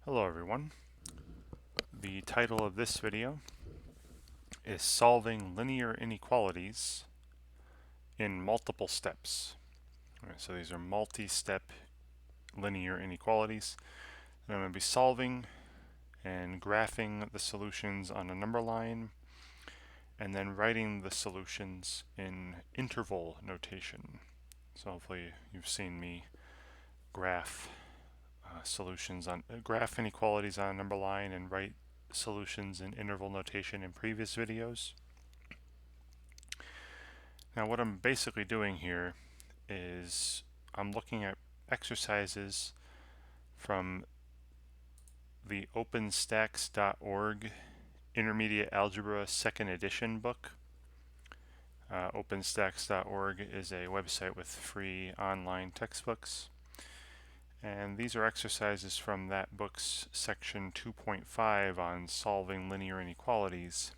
Hello everyone. The title of this video is Solving Linear Inequalities in Multiple Steps. So these are multi-step linear inequalities that I'm going to be solving and graphing the solutions on a number line and then writing the solutions in interval notation. So hopefully you've seen me graph graph inequalities on a number line and write solutions in interval notation in previous videos. Now what I'm basically doing here is I'm looking at exercises from the openstacks.org Intermediate Algebra 2nd Edition book. Openstacks.org is a website with free online textbooks. And these are exercises from that book's section 2.5 on solving linear inequalities.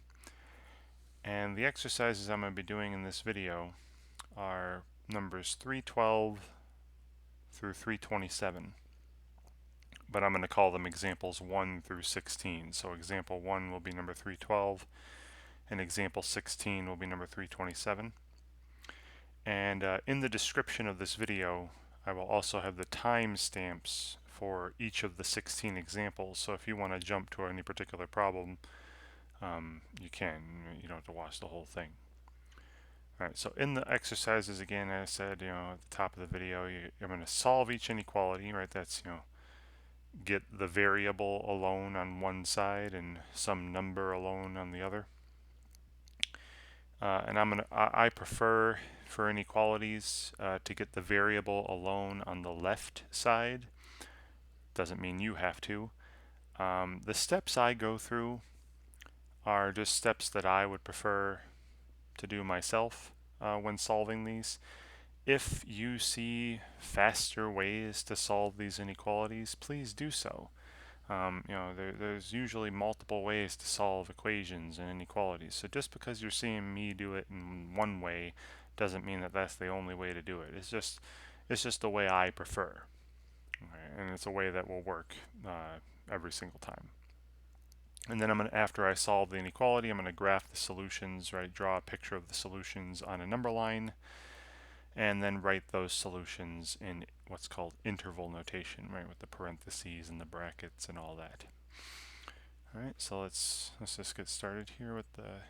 And the exercises I'm going to be doing in this video are numbers 312 through 327. But I'm going to call them examples 1 through 16. So example 1 will be number 312, and example 16 will be number 327. And in the description of this video, I will also have the timestamps for each of the 16 examples. So if you want to jump to any particular problem, you can. You don't have to watch the whole thing. Alright, so in the exercises, again, as I said, at the top of the video, you're going to solve each inequality, right? That's, get the variable alone on one side and some number alone on the other. And I prefer for inequalities to get the variable alone on the left side. Doesn't mean you have to. The steps I go through are just steps that I would prefer to do myself when solving these. If you see faster ways to solve these inequalities, please do so. There's usually multiple ways to solve equations and inequalities. So just because you're seeing me do it in one way doesn't mean that that's the only way to do it. It's just the way I prefer, okay? And it's a way that will work every single time. And then after I solve the inequality, I'm going to graph the solutions, right? Draw a picture of the solutions on a number line, and then write those solutions in what's called interval notation, right, with the parentheses and the brackets and all that. All right, so let's just get started here with the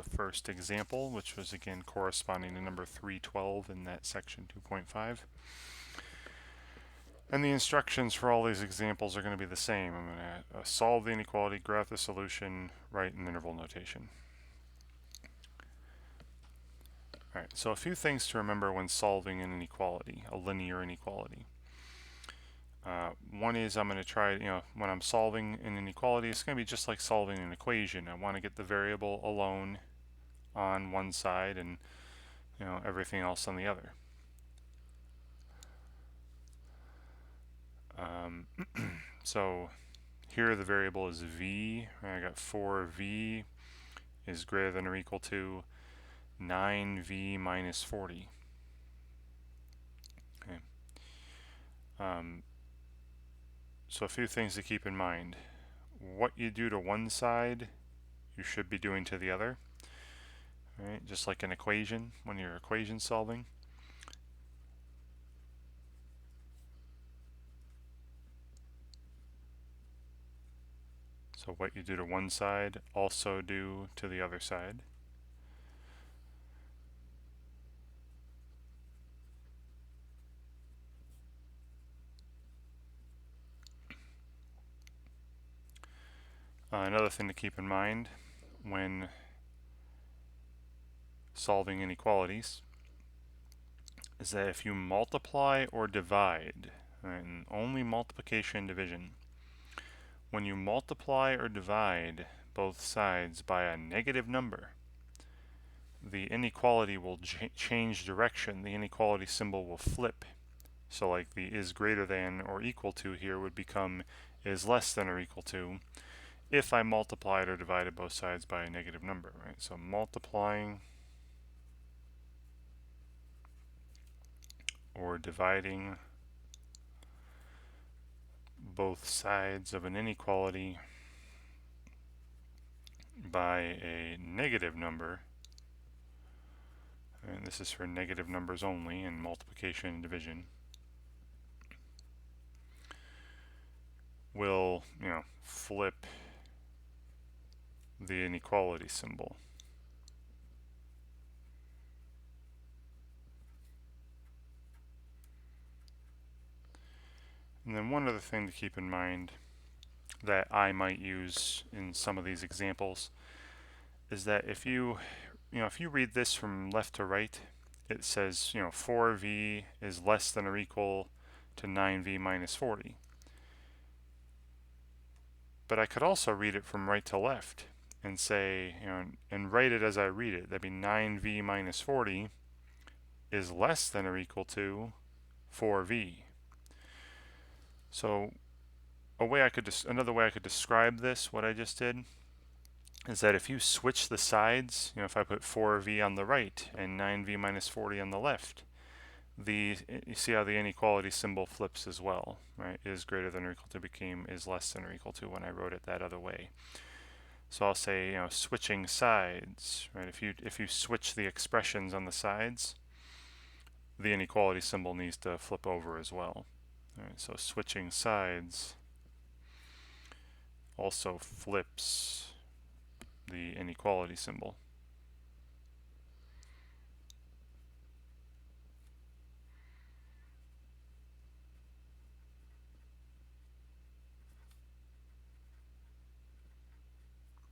first example, which was again corresponding to number 312 in that section 2.5. And the instructions for all these examples are going to be the same. I'm going to solve the inequality, graph the solution, write in interval notation. Alright, so a few things to remember when solving an inequality, a linear inequality. One is I'm going to try, when I'm solving an inequality, it's going to be just like solving an equation. I want to get the variable alone on one side and, everything else on the other. So here the variable is v. I got 4v is greater than or equal to 9v minus 40. Okay. So a few things to keep in mind. What you do to one side, you should be doing to the other. Right? Just like an equation, when you're equation solving. So what you do to one side, also do to the other side. Another thing to keep in mind when solving inequalities is that if you multiply or divide, right, and only multiplication and division, when you multiply or divide both sides by a negative number, the inequality will change direction. The inequality symbol will flip. So like the is greater than or equal to here would become is less than or equal to if I multiplied or divided both sides by a negative number, right? So multiplying or dividing both sides of an inequality by a negative number, and this is for negative numbers only in multiplication and division, will, flip the inequality symbol. And then one other thing to keep in mind that I might use in some of these examples is that if you read this from left to right, it says 4v is less than or equal to 9v minus 40. But I could also read it from right to left and say, and write it as I read it. That'd be 9v minus 40 is less than or equal to 4v. So another way I could describe this, what I just did, is that if you switch the sides, if I put 4v on the right and 9v minus 40 on the left, you see how the inequality symbol flips as well, right? Is greater than or equal to became is less than or equal to when I wrote it that other way. So I'll say, switching sides, right? If you switch the expressions on the sides, the inequality symbol needs to flip over as well. All right, so switching sides also flips the inequality symbol.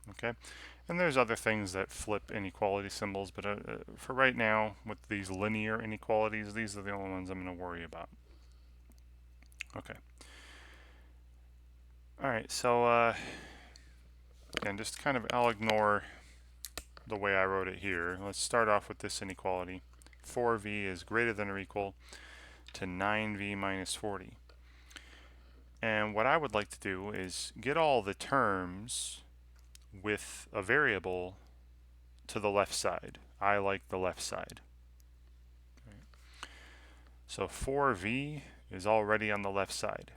Okay, and there's other things that flip inequality symbols, but for right now, with these linear inequalities, these are the only ones I'm going to worry about. Okay. All right, so again, just kind of, I'll ignore the way I wrote it here. Let's start off with this inequality. 4v is greater than or equal to 9v minus 40. And what I would like to do is get all the terms with a variable to the left side. I like the left side. Right. So 4v is already on the left side.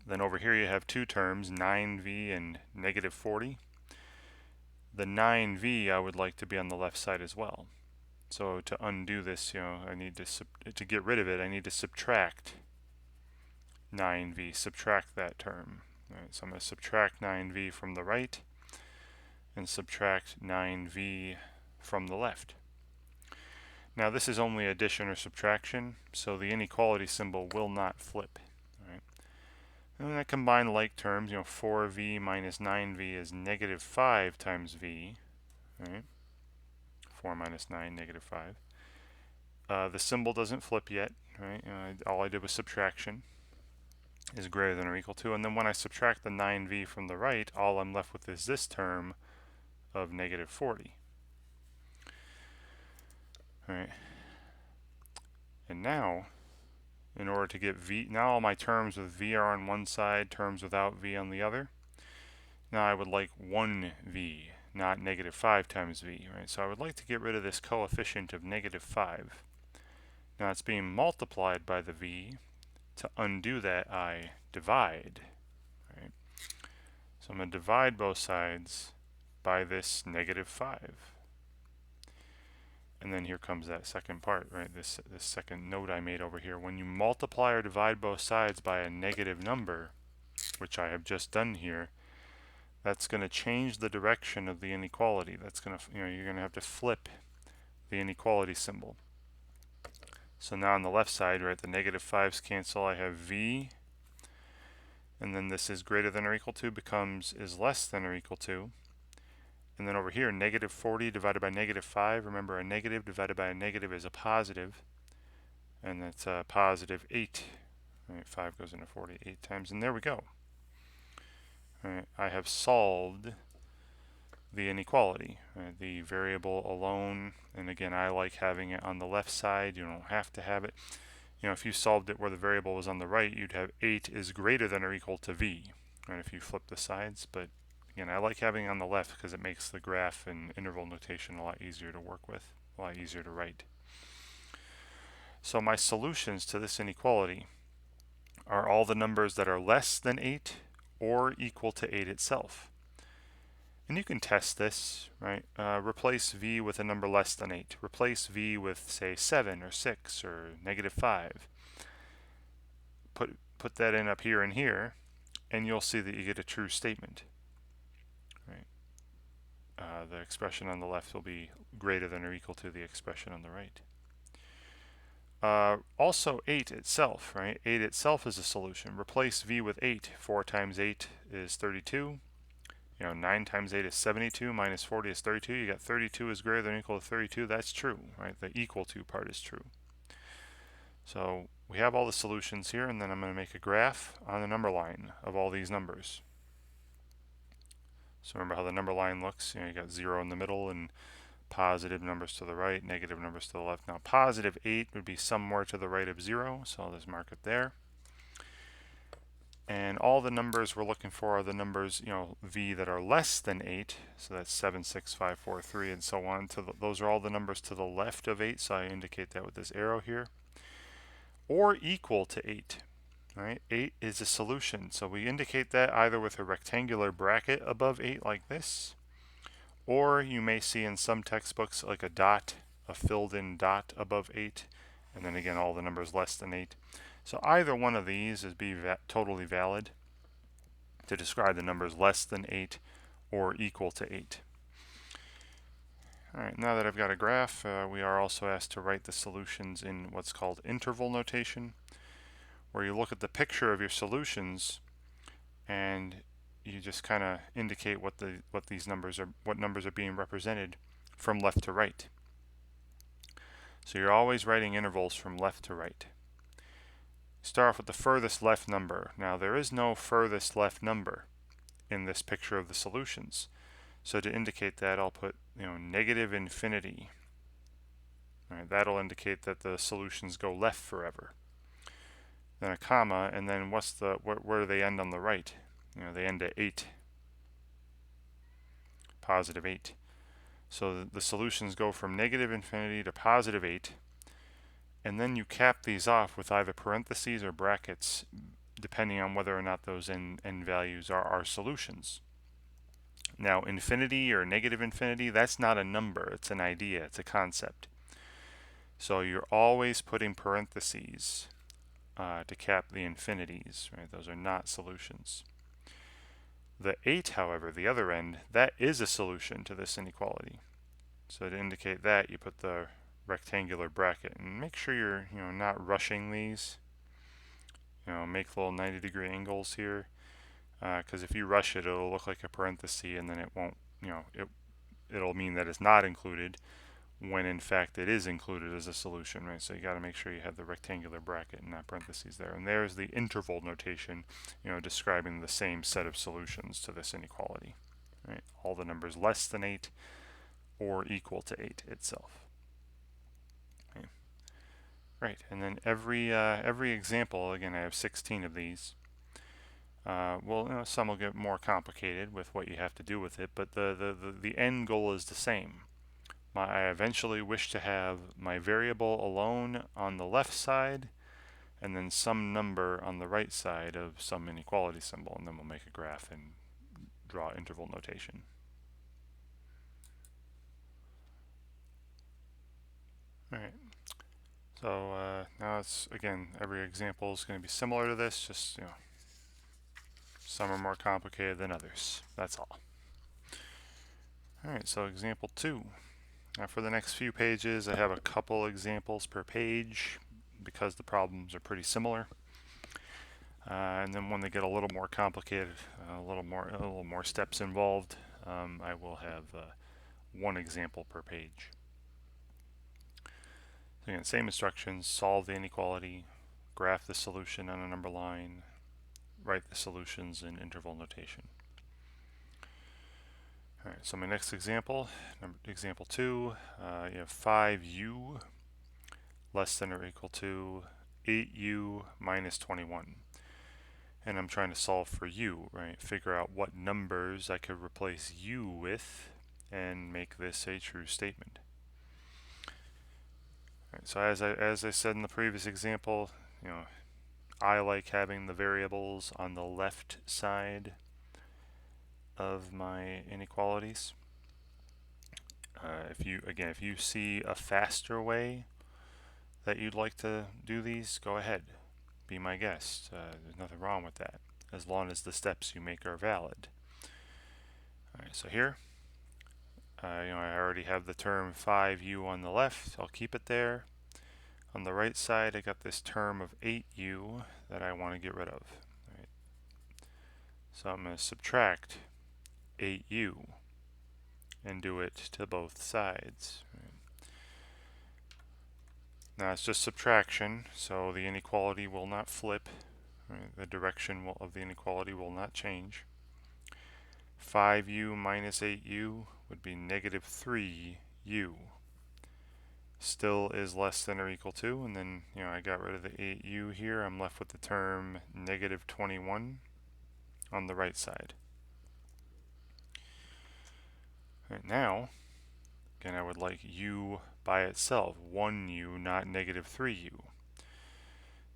Then over here you have two terms, 9v and negative 40. The 9v I would like to be on the left side as well. So to undo this, I need to get rid of it, I need to subtract 9v, subtract that term. All right, so I'm going to subtract 9v from the right and subtract 9v from the left. Now this is only addition or subtraction, so the inequality symbol will not flip. All right. And then I combine like terms, 4v minus 9v is negative 5 times v. Right? 4 minus 9, negative 5. The symbol doesn't flip yet. Right? All I did was subtraction. Is greater than or equal to, and then when I subtract the 9v from the right, all I'm left with is this term of negative 40. All right. And now, in order to get v, now all my terms with v are on one side, terms without v on the other. Now I would like 1v, not negative 5 times v, right? So I would like to get rid of this coefficient of negative 5. Now it's being multiplied by the v. To undo that, I divide. Right? So I'm going to divide both sides by this negative 5. And then here comes that second part, right? This second note I made over here. When you multiply or divide both sides by a negative number, which I have just done here, that's going to change the direction of the inequality. That's going to, you're going to have to flip the inequality symbol. So now on the left side, right, the negative 5's cancel. I have v, and then this is greater than or equal to becomes is less than or equal to. And then over here, negative 40 divided by negative 5. Remember, a negative divided by a negative is a positive, and that's a positive 8. Right, 5 goes into 40 8 times, and there we go. All right, I have solved the inequality, right? The variable alone, and again, I like having it on the left side. You don't have to have it. If you solved it where the variable was on the right, you'd have 8 is greater than or equal to v, right, if you flip the sides. But again, I like having it on the left because it makes the graph and interval notation a lot easier to work with, a lot easier to write. So my solutions to this inequality are all the numbers that are less than 8 or equal to 8 itself. And you can test this, right? Replace v with a number less than 8. Replace v with, say, 7 or 6 or -5. Put that in up here and here, and you'll see that you get a true statement. Right? The expression on the left will be greater than or equal to the expression on the right. Also 8 itself, right? 8 itself is a solution. Replace v with 8. 4 times 8 is 32. 9 times 8 is 72, minus 40 is 32. You got 32 is greater than or equal to 32. That's true, right? The equal to part is true. So we have all the solutions here, and then I'm going to make a graph on the number line of all these numbers. So remember how the number line looks. You got 0 in the middle and positive numbers to the right, negative numbers to the left. Now positive 8 would be somewhere to the right of 0, so I'll just mark it there. And all the numbers we're looking for are the numbers, v that are less than 8. So that's 7, 6, 5, 4, 3, and so on. Those are all the numbers to the left of 8, so I indicate that with this arrow here. Or equal to 8. Right? 8 is a solution, so we indicate that either with a rectangular bracket above 8 like this, or you may see in some textbooks like a dot, a filled in dot above 8, and then again all the numbers less than 8. So either one of these is totally valid to describe the numbers less than 8 or equal to 8. Alright, now that I've got a graph, we are also asked to write the solutions in what's called interval notation, where you look at the picture of your solutions and you just kind of indicate what numbers are being represented from left to right. So you're always writing intervals from left to right. Start off with the furthest left number. Now there is no furthest left number in this picture of the solutions. So to indicate that, I'll put negative infinity. All right, that'll indicate that the solutions go left forever. Then a comma, and then where do they end on the right? They end at 8. Positive 8. So the solutions go from negative infinity to positive 8. And then you cap these off with either parentheses or brackets, depending on whether or not those n values are our solutions. Now, infinity or negative infinity, that's not a number. It's an idea. It's a concept. So you're always putting parentheses to cap the infinities, right? Those are not solutions. The 8, however, the other end, that is a solution to this inequality. So to indicate that, you put the rectangular bracket, and make sure you're not rushing these. Make little 90-degree angles here, because if you rush it, it'll look like a parenthesis, and then it won't. It'll mean that it's not included, when in fact it is included as a solution, right? So you got to make sure you have the rectangular bracket and not parentheses there. And there's the interval notation, describing the same set of solutions to this inequality, right? All the numbers less than 8 or equal to 8 itself. Okay. Right, and then every example, again, I have 16 of these. Some will get more complicated with what you have to do with it, but the end goal is the same. I eventually wish to have my variable alone on the left side, and then some number on the right side of some inequality symbol, and then we'll make a graph and draw interval notation. Alright, so now it's, again, every example is going to be similar to this, just, some are more complicated than others. That's all. Alright, so example 2. Now for the next few pages, I have a couple examples per page because the problems are pretty similar. And then when they get a little more complicated, a little more steps involved, I will have one example per page. So again, same instructions: solve the inequality, graph the solution on a number line, write the solutions in interval notation. Alright, so my next example, example 2, you have 5u less than or equal to 8u minus 21. And I'm trying to solve for u, right? Figure out what numbers I could replace u with and make this a true statement. Alright, So as I said in the previous example, I like having the variables on the left side of my inequalities. If you see a faster way that you'd like to do these, go ahead, be my guest. There's nothing wrong with that, as long as the steps you make are valid. All right, so here, I already have the term 5u on the left. I'll keep it there. On the right side, I got this term of 8u that I want to get rid of. All right. So I'm going to subtract 8u and do it to both sides. Right. Now it's just subtraction, so the inequality will not flip. Right. The direction of the inequality will not change. 5u minus 8u would be negative 3u. Still is less than or equal to, and then I got rid of the 8u here. I'm left with the term negative 21 on the right side. Right, now, again, I would like u by itself, 1u, not negative 3u.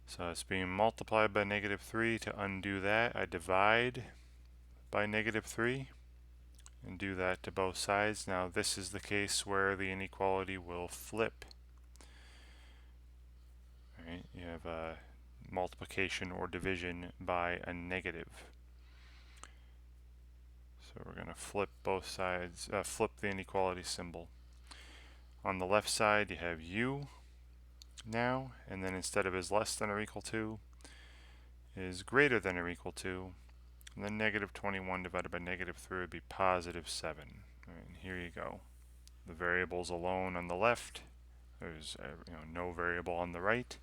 So it's being multiplied by negative 3. To undo that, I divide by negative 3 and do that to both sides. Now this is the case where the inequality will flip. Right? You have a multiplication or division by a negative. So we're going to flip both sides, flip the inequality symbol. On the left side you have u now, and then instead of is less than or equal to, is greater than or equal to, and then negative 21 divided by negative 3 would be positive 7. Right, and here you go. The variables alone on the left, there's no variable on the right.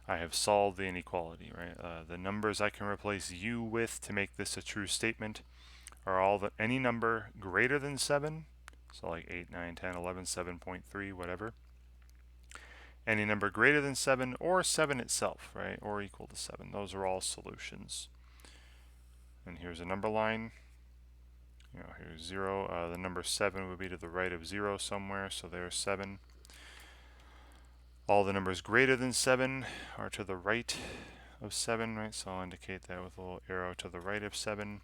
I have solved the inequality. Right, the numbers I can replace u with to make this a true statement are any number greater than 7, so like 8, 9, 10, 11, 7.3, whatever. Any number greater than 7 or 7 itself, right, or equal to 7. Those are all solutions. And here's a number line. Here's 0. The number 7 would be to the right of 0 somewhere, so there's 7. All the numbers greater than 7 are to the right of 7, right? So I'll indicate that with a little arrow to the right of 7,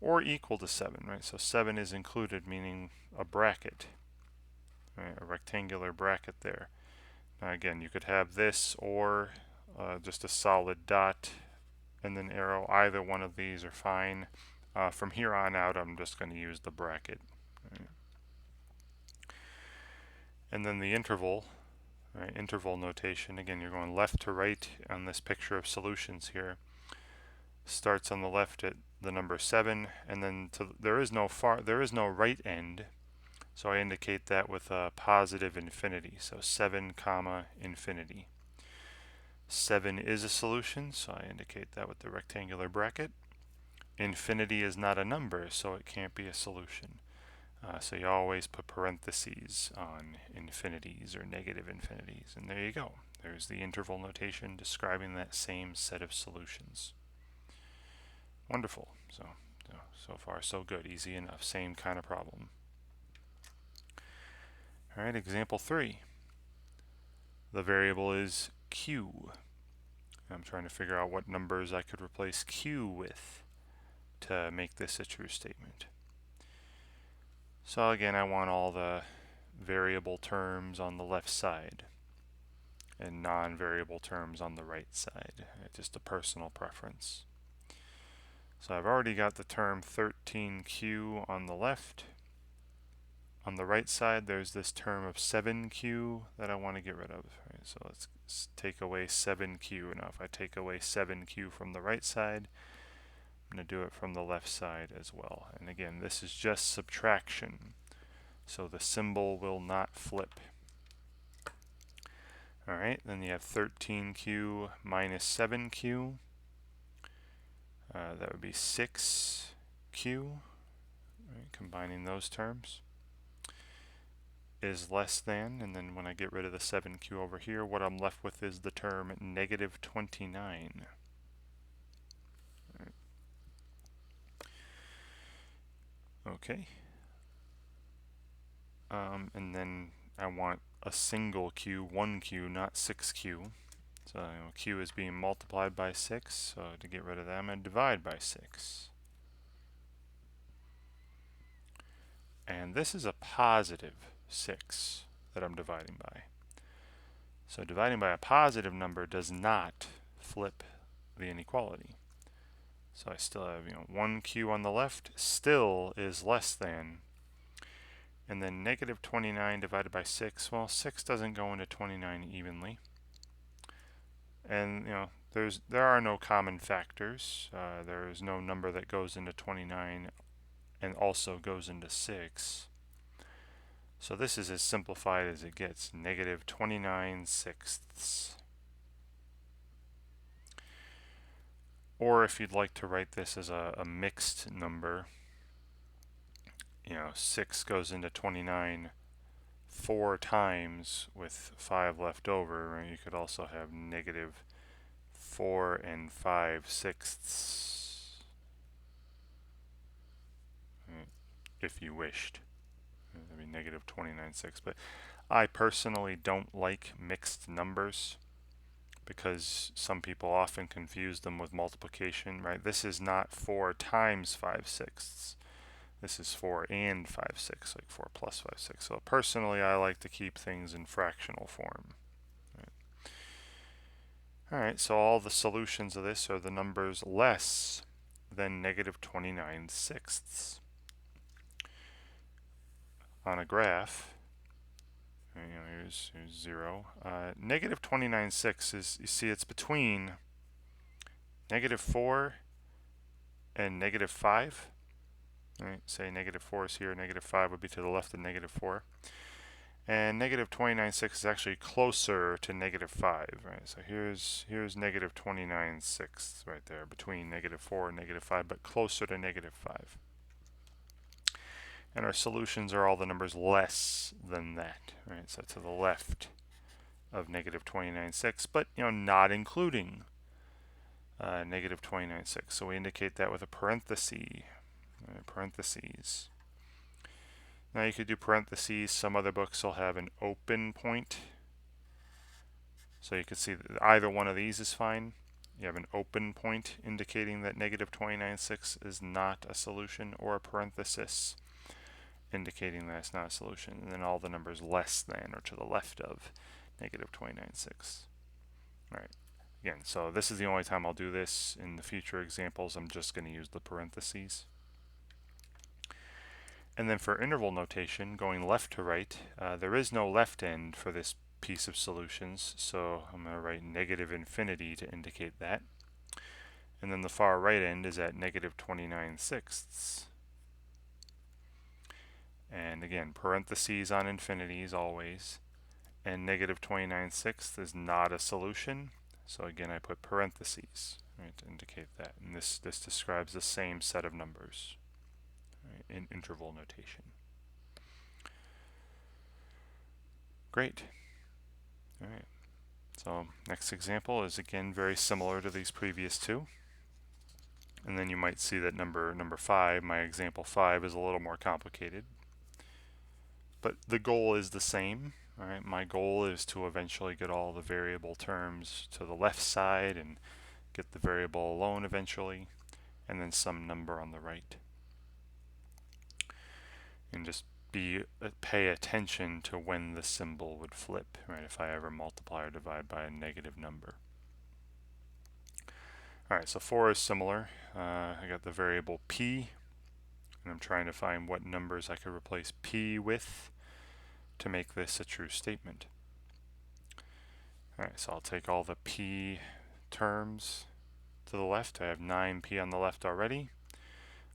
or equal to 7, right? So 7 is included, meaning a bracket, right? A rectangular bracket there. Now again, you could have this or just a solid dot and then arrow. Either one of these are fine. From here on out, I'm just going to use the bracket. Right? And then the interval, right? Interval notation. Again, you're going left to right on this picture of solutions here. Starts on the left at the number 7, and then there is no right end. So I indicate that with a positive infinity, so 7 comma infinity. 7 is a solution, so I indicate that with the rectangular bracket. Infinity is not a number, so it can't be a solution. So you always put parentheses on infinities or negative infinities, and there you go. There's the interval notation describing that same set of solutions. Wonderful. So far so good. Easy enough. Same kind of problem. Alright, example 3. The variable is q. I'm trying to figure out what numbers I could replace q with to make this a true statement. So again, I want all the variable terms on the left side and non-variable terms on the right side. Just a personal preference. So I've already got the term 13q on the left. On the right side, there's this term of 7q that I want to get rid of. Right, so let's take away 7q. Now if I take away 7q from the right side, I'm going to do it from the left side as well. And again, this is just subtraction, so the symbol will not flip. Alright, then you have 13q minus 7q. That would be 6q, right, combining those terms. Is less than, and then when I get rid of the 7q over here, what I'm left with is the term negative 29. Right. Okay. And then I want a single q, 1q, not 6q. So q is being multiplied by 6, so to get rid of that, I'm going to divide by 6. And this is a positive 6 that I'm dividing by. So dividing by a positive number does not flip the inequality. So I still have, 1q on the left still is less than, and then negative 29 divided by 6, well, 6 doesn't go into 29 evenly. And, there are no common factors. There is no number that goes into 29 and also goes into 6. So this is as simplified as it gets, negative 29 sixths. Or if you'd like to write this as a mixed number, 6 goes into 29 4 times with 5 left over, and you could also have negative 4 and 5 sixths, if you wished. That'd be negative 29 sixths. But I personally don't like mixed numbers because some people often confuse them with multiplication, right? This is not 4 times 5 sixths. This is 4 and 5 sixths, like 4 plus 5 sixths. So personally, I like to keep things in fractional form. Alright, so all the solutions of this are the numbers less than negative 29 sixths. On a graph, here's 0. Negative 29 sixths is, you see, it's between negative 4 and negative 5. Right, say negative 4 is here, negative 5 would be to the left of negative 4. And negative 29 sixths is actually closer to negative 5, right? So here's negative 29 sixths right there, between negative 4 and negative 5, but closer to negative 5. And our solutions are all the numbers less than that, right? So to the left of negative 29 sixths, but not including negative 29 sixths. So we indicate that with a parenthesis. Parentheses. Now you could do parentheses. Some other books will have an open point. So you can see that either one of these is fine. You have an open point indicating that negative 29 sixths is not a solution, or a parenthesis indicating that it's not a solution. And then all the numbers less than or to the left of negative 29 sixths. All right. Again, so this is the only time I'll do this. In the future examples, I'm just going to use the parentheses. And then for interval notation, going left to right, there is no left end for this piece of solutions, so I'm going to write negative infinity to indicate that. And then the far right end is at negative 29 sixths. And again, parentheses on infinities always. And negative 29 sixths is not a solution, so again I put parentheses, right, to indicate that. And this describes the same set of numbers, right, in interval notation. Great. All right. So next example is again very similar to these previous two. And then you might see that number 5, my example 5, is a little more complicated. But the goal is the same. All right, my goal is to eventually get all the variable terms to the left side and get the variable alone eventually, and then some number on the right. And just pay attention to when the symbol would flip, right, if I ever multiply or divide by a negative number. Alright, so 4 is similar. I got the variable p, and I'm trying to find what numbers I could replace p with to make this a true statement. Alright, so I'll take all the p terms to the left. I have 9p on the left already.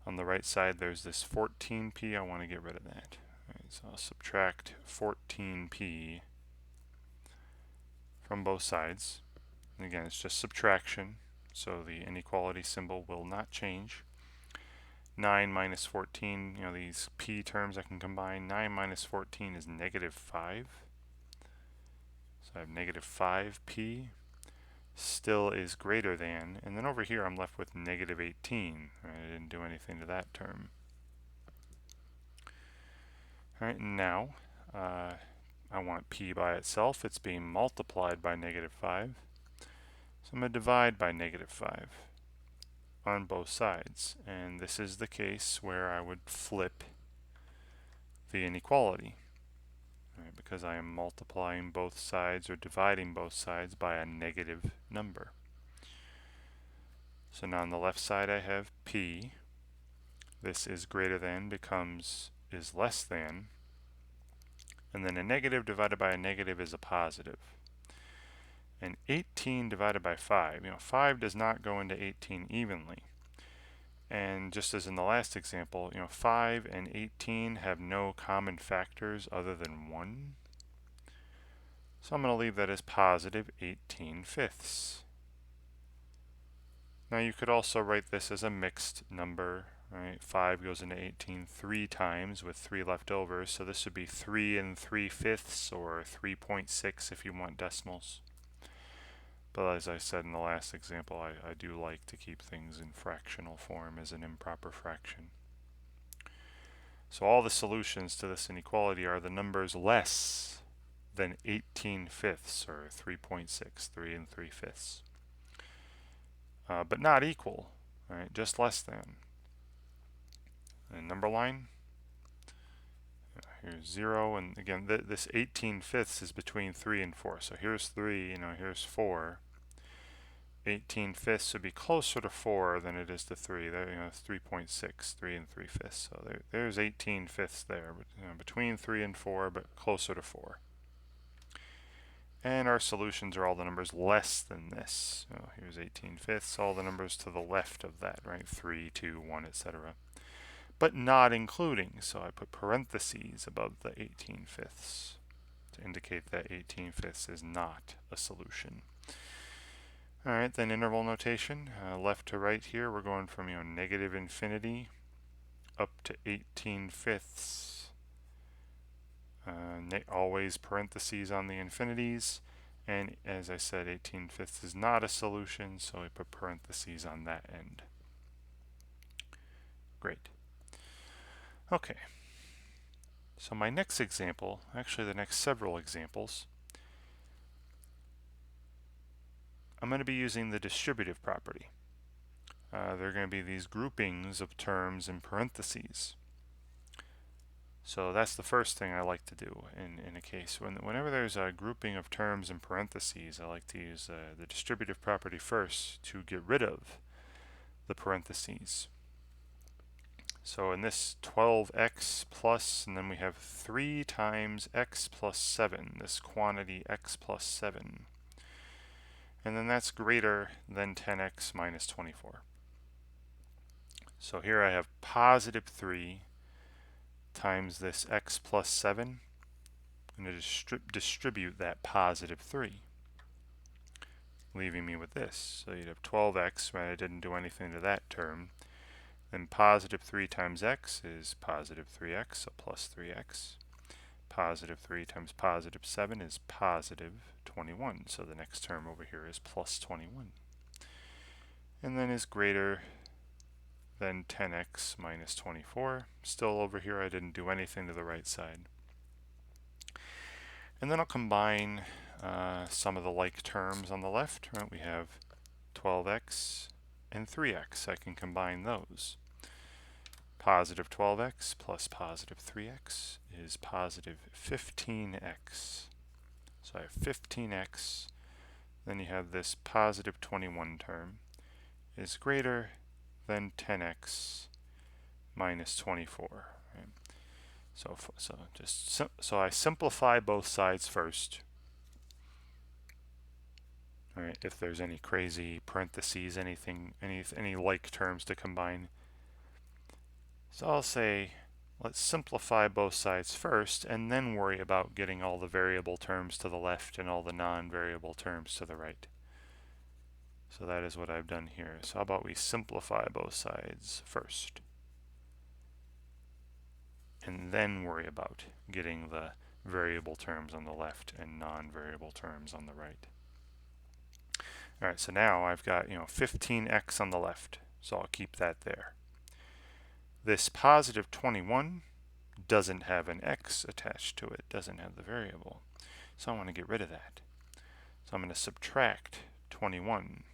On the right side there's this 14p. I want to get rid of that. Alright, so I'll subtract 14p from both sides. And again, it's just subtraction, so the inequality symbol will not change. 9 minus 14, these p terms I can combine. 9 minus 14 is negative 5. So I have negative 5p. Still is greater than, and then over here I'm left with negative 18. Right, I didn't do anything to that term. Alright, now I want p by itself. It's being multiplied by negative 5. So I'm going to divide by negative 5 on both sides. And this is the case where I would flip the inequality, right, because I am multiplying both sides or dividing both sides by a negative number. So now on the left side I have p. This is greater than becomes is less than. And then a negative divided by a negative is a positive. And 18 divided by 5, 5 does not go into 18 evenly. And just as in the last example, 5 and 18 have no common factors other than 1. So I'm going to leave that as positive 18/5. Now you could also write this as a mixed number, right? 5 goes into 18 3 times with 3 left over, so this would be 3 3/5 or 3.6 if you want decimals. But as I said in the last example, I do like to keep things in fractional form as an improper fraction. So all the solutions to this inequality are the numbers less than 18/5 or 3.6, 3 3/5. But not equal, right? Just less than. And number line, here's 0, and again this 18/5 is between 3 and 4. So here's 3, here's 4. 18/5 would be closer to 4 than it is to 3. There, it's 3.6, 3 3/5. So there's 18/5 there, but between 3 and 4, but closer to 4. And our solutions are all the numbers less than this. Here's 18/5, all the numbers to the left of that, right? 3, 2, 1, etc. But not including, so I put parentheses above the 18/5 to indicate that 18/5 is not a solution. All right, then interval notation, left to right here, we're going from negative infinity up to 18/5. Always parentheses on the infinities, and as I said, 18/5 is not a solution, so I put parentheses on that end. Great. Okay. So my next example, actually the next several examples, I'm going to be using the distributive property. There are going to be these groupings of terms in parentheses. So that's the first thing I like to do in a case. Whenever there's a grouping of terms in parentheses, I like to use the distributive property first to get rid of the parentheses. So in this 12x plus, and then we have 3 times x plus 7, this quantity x plus 7. And then that's greater than 10x minus 24. So here I have positive 3 times this x plus 7. I'm going to distribute that positive 3, leaving me with this. So you'd have 12x, right? I didn't do anything to that term. Then positive 3 times x is positive 3x, so plus 3x. Positive 3 times positive 7 is positive 21. So the next term over here is plus 21. And then is greater than 10x minus 24. Still over here, I didn't do anything to the right side. And then I'll combine some of the like terms on the left. Right? We have 12x and 3x. I can combine those. Positive 12x plus positive 3x is positive 15x. So I have 15x. Then you have this positive 21 term is greater than 10x minus 24. Right? So I simplify both sides first. All right, if there's any crazy parentheses, any like terms to combine. So I'll say, let's simplify both sides first, and then worry about getting all the variable terms to the left and all the non-variable terms to the right. So that is what I've done here. So how about we simplify both sides first, and then worry about getting the variable terms on the left and non-variable terms on the right. All right, so now I've got 15x on the left, so I'll keep that there. This positive 21 doesn't have an x attached to it, doesn't have the variable. So I want to get rid of that. So I'm going to subtract 21.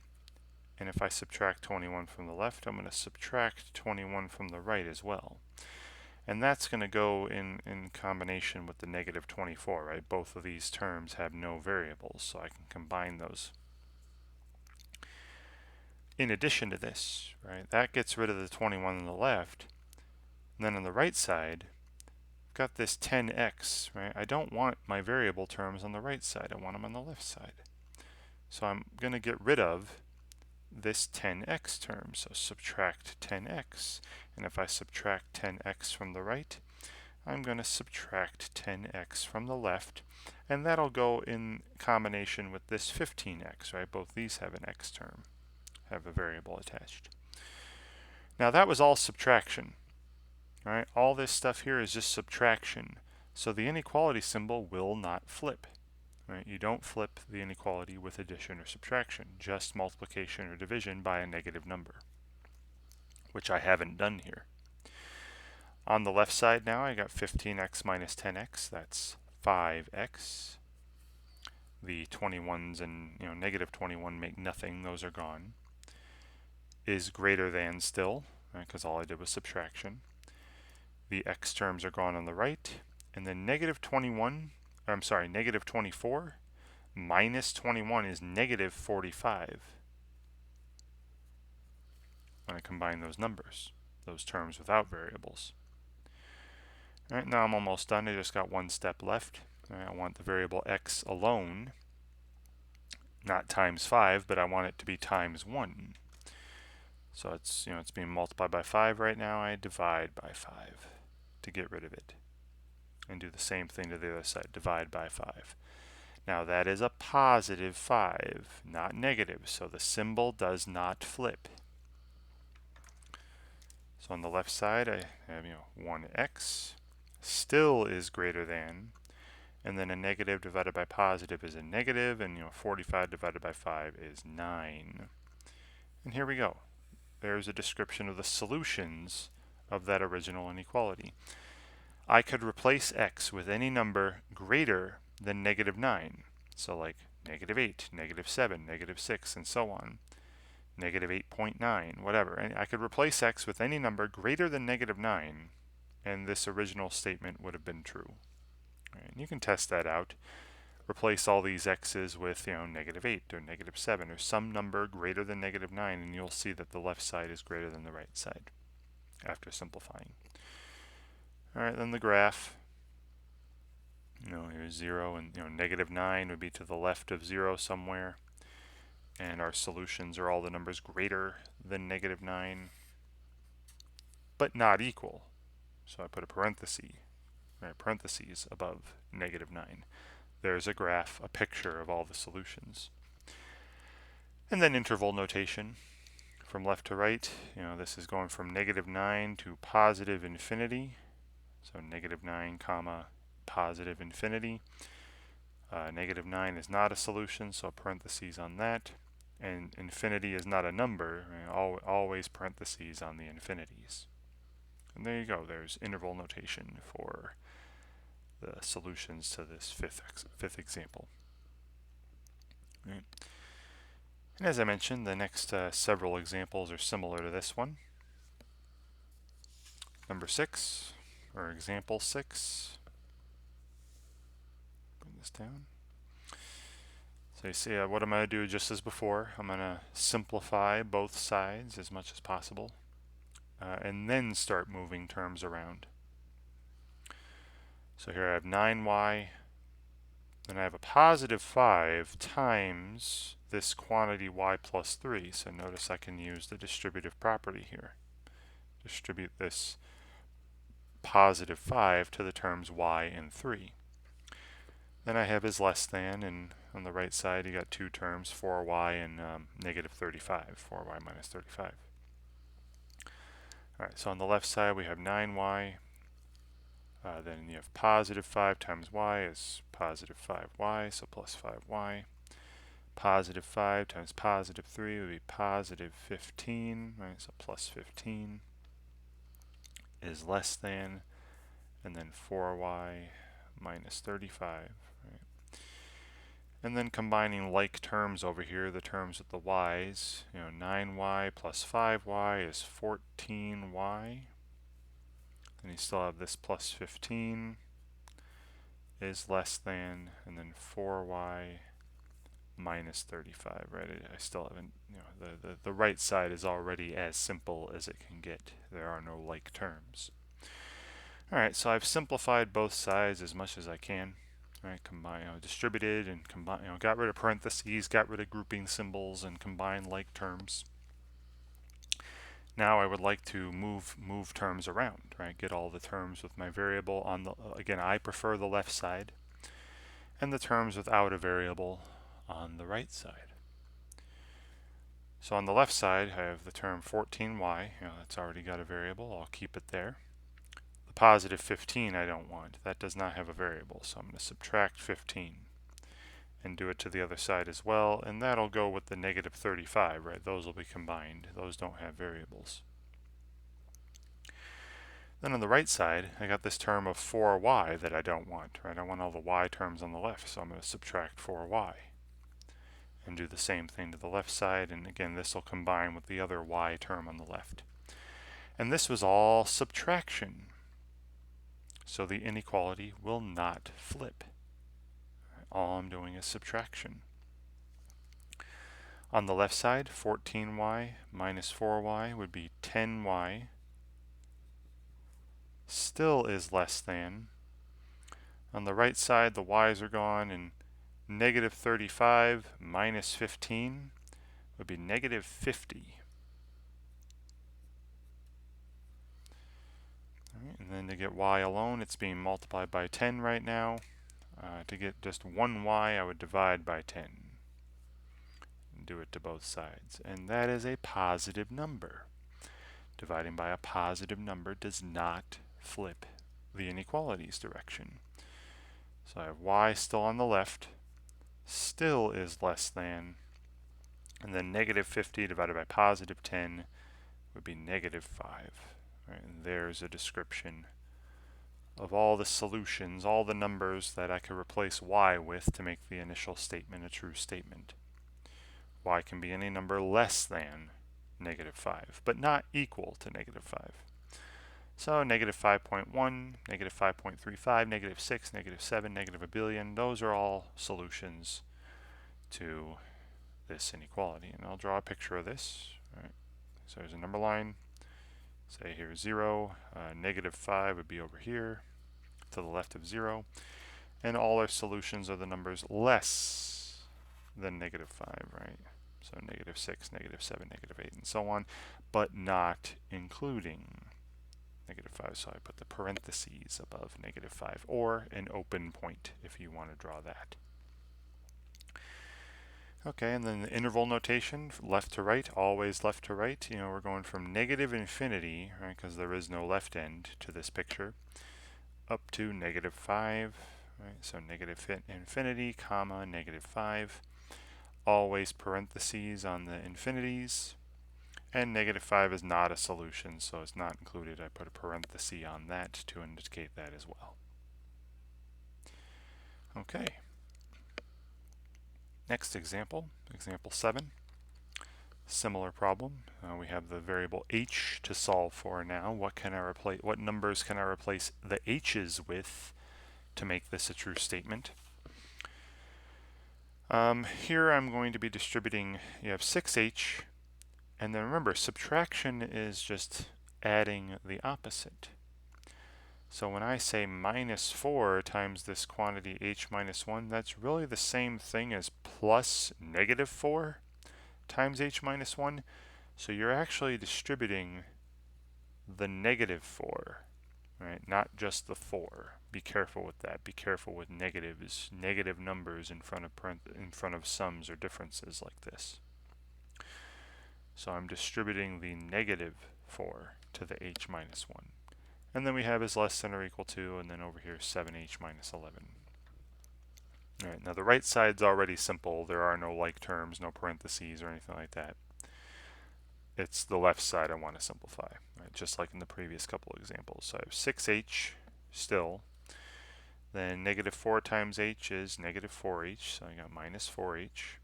And if I subtract 21 from the left, I'm going to subtract 21 from the right as well. And that's going to go in combination with the negative 24, right? Both of these terms have no variables, so I can combine those. In addition to this, right, that gets rid of the 21 on the left. And then on the right side, I've got this 10x, right? I don't want my variable terms on the right side. I want them on the left side. So I'm going to get rid of this 10x term, so subtract 10x. And if I subtract 10x from the right, I'm going to subtract 10x from the left, and that'll go in combination with this 15x, right? Both these have an x term, have a variable attached. Now that was all subtraction, right? All this stuff here is just subtraction. So the inequality symbol will not flip. Right? You don't flip the inequality with addition or subtraction, just multiplication or division by a negative number, which I haven't done here. On the left side now, I got 15x minus 10x, that's 5x. The 21s and negative 21 make nothing, those are gone. Is greater than still, because all I did was subtraction. The x terms are gone on the right, and then negative 24 minus 21 is negative 45. When I combine those numbers, those terms without variables. All right, now I'm almost done. I just got one step left. All right, I want the variable x alone, not times 5, but I want it to be times 1. So it's being multiplied by 5 right now. I divide by 5 to get rid of it. And do the same thing to the other side, divide by 5. Now that is a positive 5, not negative, so the symbol does not flip. So on the left side I have 1x still is greater than, and then a negative divided by positive is a negative, and 45 divided by 5 is 9. And here we go. There's a description of the solutions of that original inequality. I could replace x with any number greater than negative 9. So like negative 8, negative 7, negative 6, and so on. Negative 8.9, whatever. And I could replace x with any number greater than negative 9, and this original statement would have been true. Right, and you can test that out. Replace all these x's with negative 8 or negative 7 or some number greater than negative 9, and you'll see that the left side is greater than the right side after simplifying. All right, then the graph. Here's 0, and negative 9 would be to the left of 0 somewhere. And our solutions are all the numbers greater than negative 9, but not equal. So I put a parenthesis above negative 9. There's a graph, a picture of all the solutions. And then interval notation. From left to right, this is going from negative 9 to positive infinity. So negative 9 comma positive infinity. Negative 9 is not a solution, so parentheses on that. And infinity is not a number, always parentheses on the infinities. And there you go, there's interval notation for the solutions to this fifth example. Right. And as I mentioned, the next several examples are similar to this one. Number 6, or example 6. Bring this down. So you see what I'm going to do just as before. I'm going to simplify both sides as much as possible, and then start moving terms around. So here I have 9y, then I have a positive 5 times this quantity y plus 3. So notice I can use the distributive property here. Distribute this positive 5 to the terms y and 3. Then I have is less than, and on the right side you got two terms, 4y and negative 35, 4y minus 35. Alright, so on the left side we have 9y, then you have positive 5 times y is positive 5y, so plus 5y. Positive 5 times positive 3 would be positive 15, right, so plus 15 is less than, and then 4y minus 35. Right? And then combining like terms over here, the terms with the y's, 9y plus 5y is 14y. Then you still have this plus 15 is less than, and then 4y minus 35, right? I still haven't, the right side is already as simple as it can get. There are no like terms. All right, so I've simplified both sides as much as I can. All right, distributed and combine, got rid of parentheses, got rid of grouping symbols, and combined like terms. Now I would like to move terms around, right? Get all the terms with my variable on the, again, I prefer the left side, and the terms without a variable on the right side. So on the left side, I have the term 14y, that's already got a variable, I'll keep it there. The positive 15 I don't want, that does not have a variable, so I'm going to subtract 15 and do it to the other side as well, and that'll go with the negative 35, right? Those will be combined, those don't have variables. Then on the right side, I got this term of 4y that I don't want, right? I want all the y terms on the left, so I'm going to subtract 4y. And do the same thing to the left side, and again this will combine with the other y term on the left. And this was all subtraction, so the inequality will not flip. All I'm doing is subtraction. On the left side, 14y minus 4y would be 10y, still is less than. On the right side, the y's are gone, and negative 35 minus 15 would be negative 50. All right, and then to get y alone, it's being multiplied by 10 right now. To get just one y, I would divide by 10. And do it to both sides. And that is a positive number. Dividing by a positive number does not flip the inequalities direction. So I have y still on the left, still is less than, and then negative 50 divided by positive 10 would be negative 5. Right, and there's a description of all the solutions, all the numbers that I could replace y with to make the initial statement a true statement. Y can be any number less than negative 5, but not equal to negative 5. So negative 5.1, negative 5.35, negative 6, negative 7, negative a billion, those are all solutions to this inequality. And I'll draw a picture of this. All right. So there's a number line. Say here 0, negative 5 would be over here to the left of 0. And all our solutions are the numbers less than negative 5, right? So negative 6, negative 7, negative 8, and so on, but not including negative 5. So I put the parentheses above negative 5, or an open point if you want to draw that. Okay, and then the interval notation, left to right, always left to right. We're going from negative infinity, right, because there is no left end to this picture, up to negative 5, right? So negative infinity, comma, negative 5. Always parentheses on the infinities. And negative 5 is not a solution, so it's not included. I put a parenthesis on that to indicate that as well. Okay. Next example, example 7. Similar problem. We have the variable h to solve for now. What numbers can I replace the h's with to make this a true statement? Here I'm going to be distributing, you have 6h, and then remember, subtraction is just adding the opposite. So when I say minus 4 times this quantity h minus 1, that's really the same thing as plus negative 4 times h minus 1. So you're actually distributing the negative 4, right? Not just the 4. Be careful with that. Be careful with negatives, negative numbers in front of sums or differences like this. So I'm distributing the negative 4 to the h minus 1. And then we have is less than or equal to, and then over here 7h minus 11. All right, now the right side's already simple. There are no like terms, no parentheses or anything like that. It's the left side I want to simplify, right? Just like in the previous couple examples. So I have 6h still. Then negative 4 times h is negative 4h, so I got minus 4h.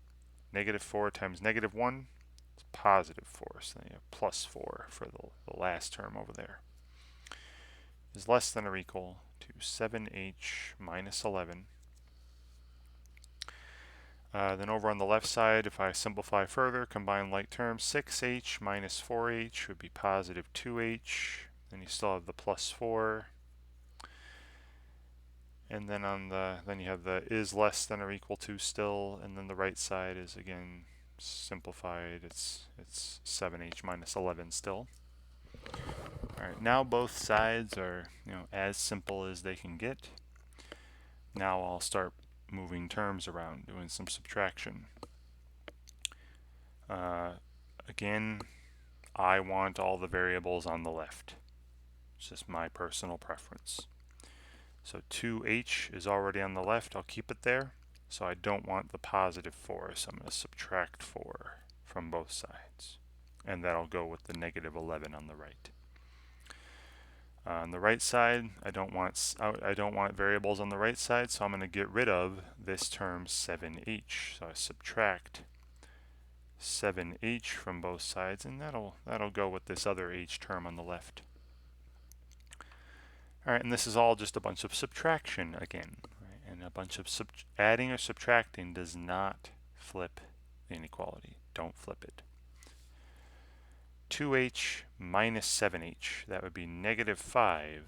Negative 4 times negative 1 is positive 4, so then you have plus 4 for the last term over there. Is less than or equal to 7h minus 11. Then over on the left side, if I simplify further, combine like terms, 6h minus 4h would be positive 2h. Then you still have the plus 4. And then then you have the is less than or equal to still, and then the right side is again simplified. It's 7h minus 11 still. All right, now both sides are as simple as they can get. Now I'll start moving terms around, doing some subtraction. Again, I want all the variables on the left. It's just my personal preference. So 2h is already on the left. I'll keep it there. So I don't want the positive 4, so I'm going to subtract 4 from both sides. And that'll go with the negative 11 on the right. On the right side, I don't want variables on the right side, so I'm going to get rid of this term 7h. So I subtract 7h from both sides, and that'll go with this other h term on the left. All right, and this is all just a bunch of subtraction again, right? And a bunch of adding or subtracting does not flip the inequality. Don't flip it. 2h minus 7h, that would be negative 5h.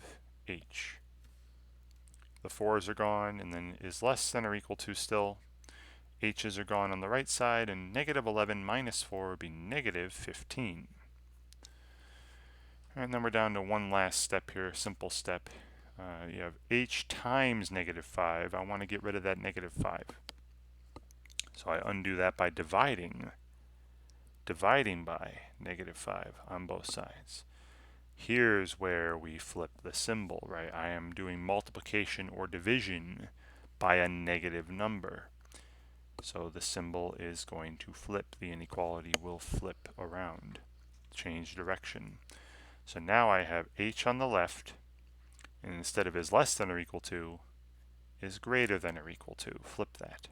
The 4's are gone, and then is less than or equal to still. H's are gone on the right side, and negative 11 minus 4 would be negative 15. And then we're down to one last step here, a simple step. You have h times negative 5. I want to get rid of that negative 5. So I undo that by dividing by negative 5 on both sides. Here's where we flip the symbol, right? I am doing multiplication or division by a negative number. So the symbol is going to flip. The inequality will flip around, change direction. So now I have h on the left, and instead of is less than or equal to, is greater than or equal to. Flip that,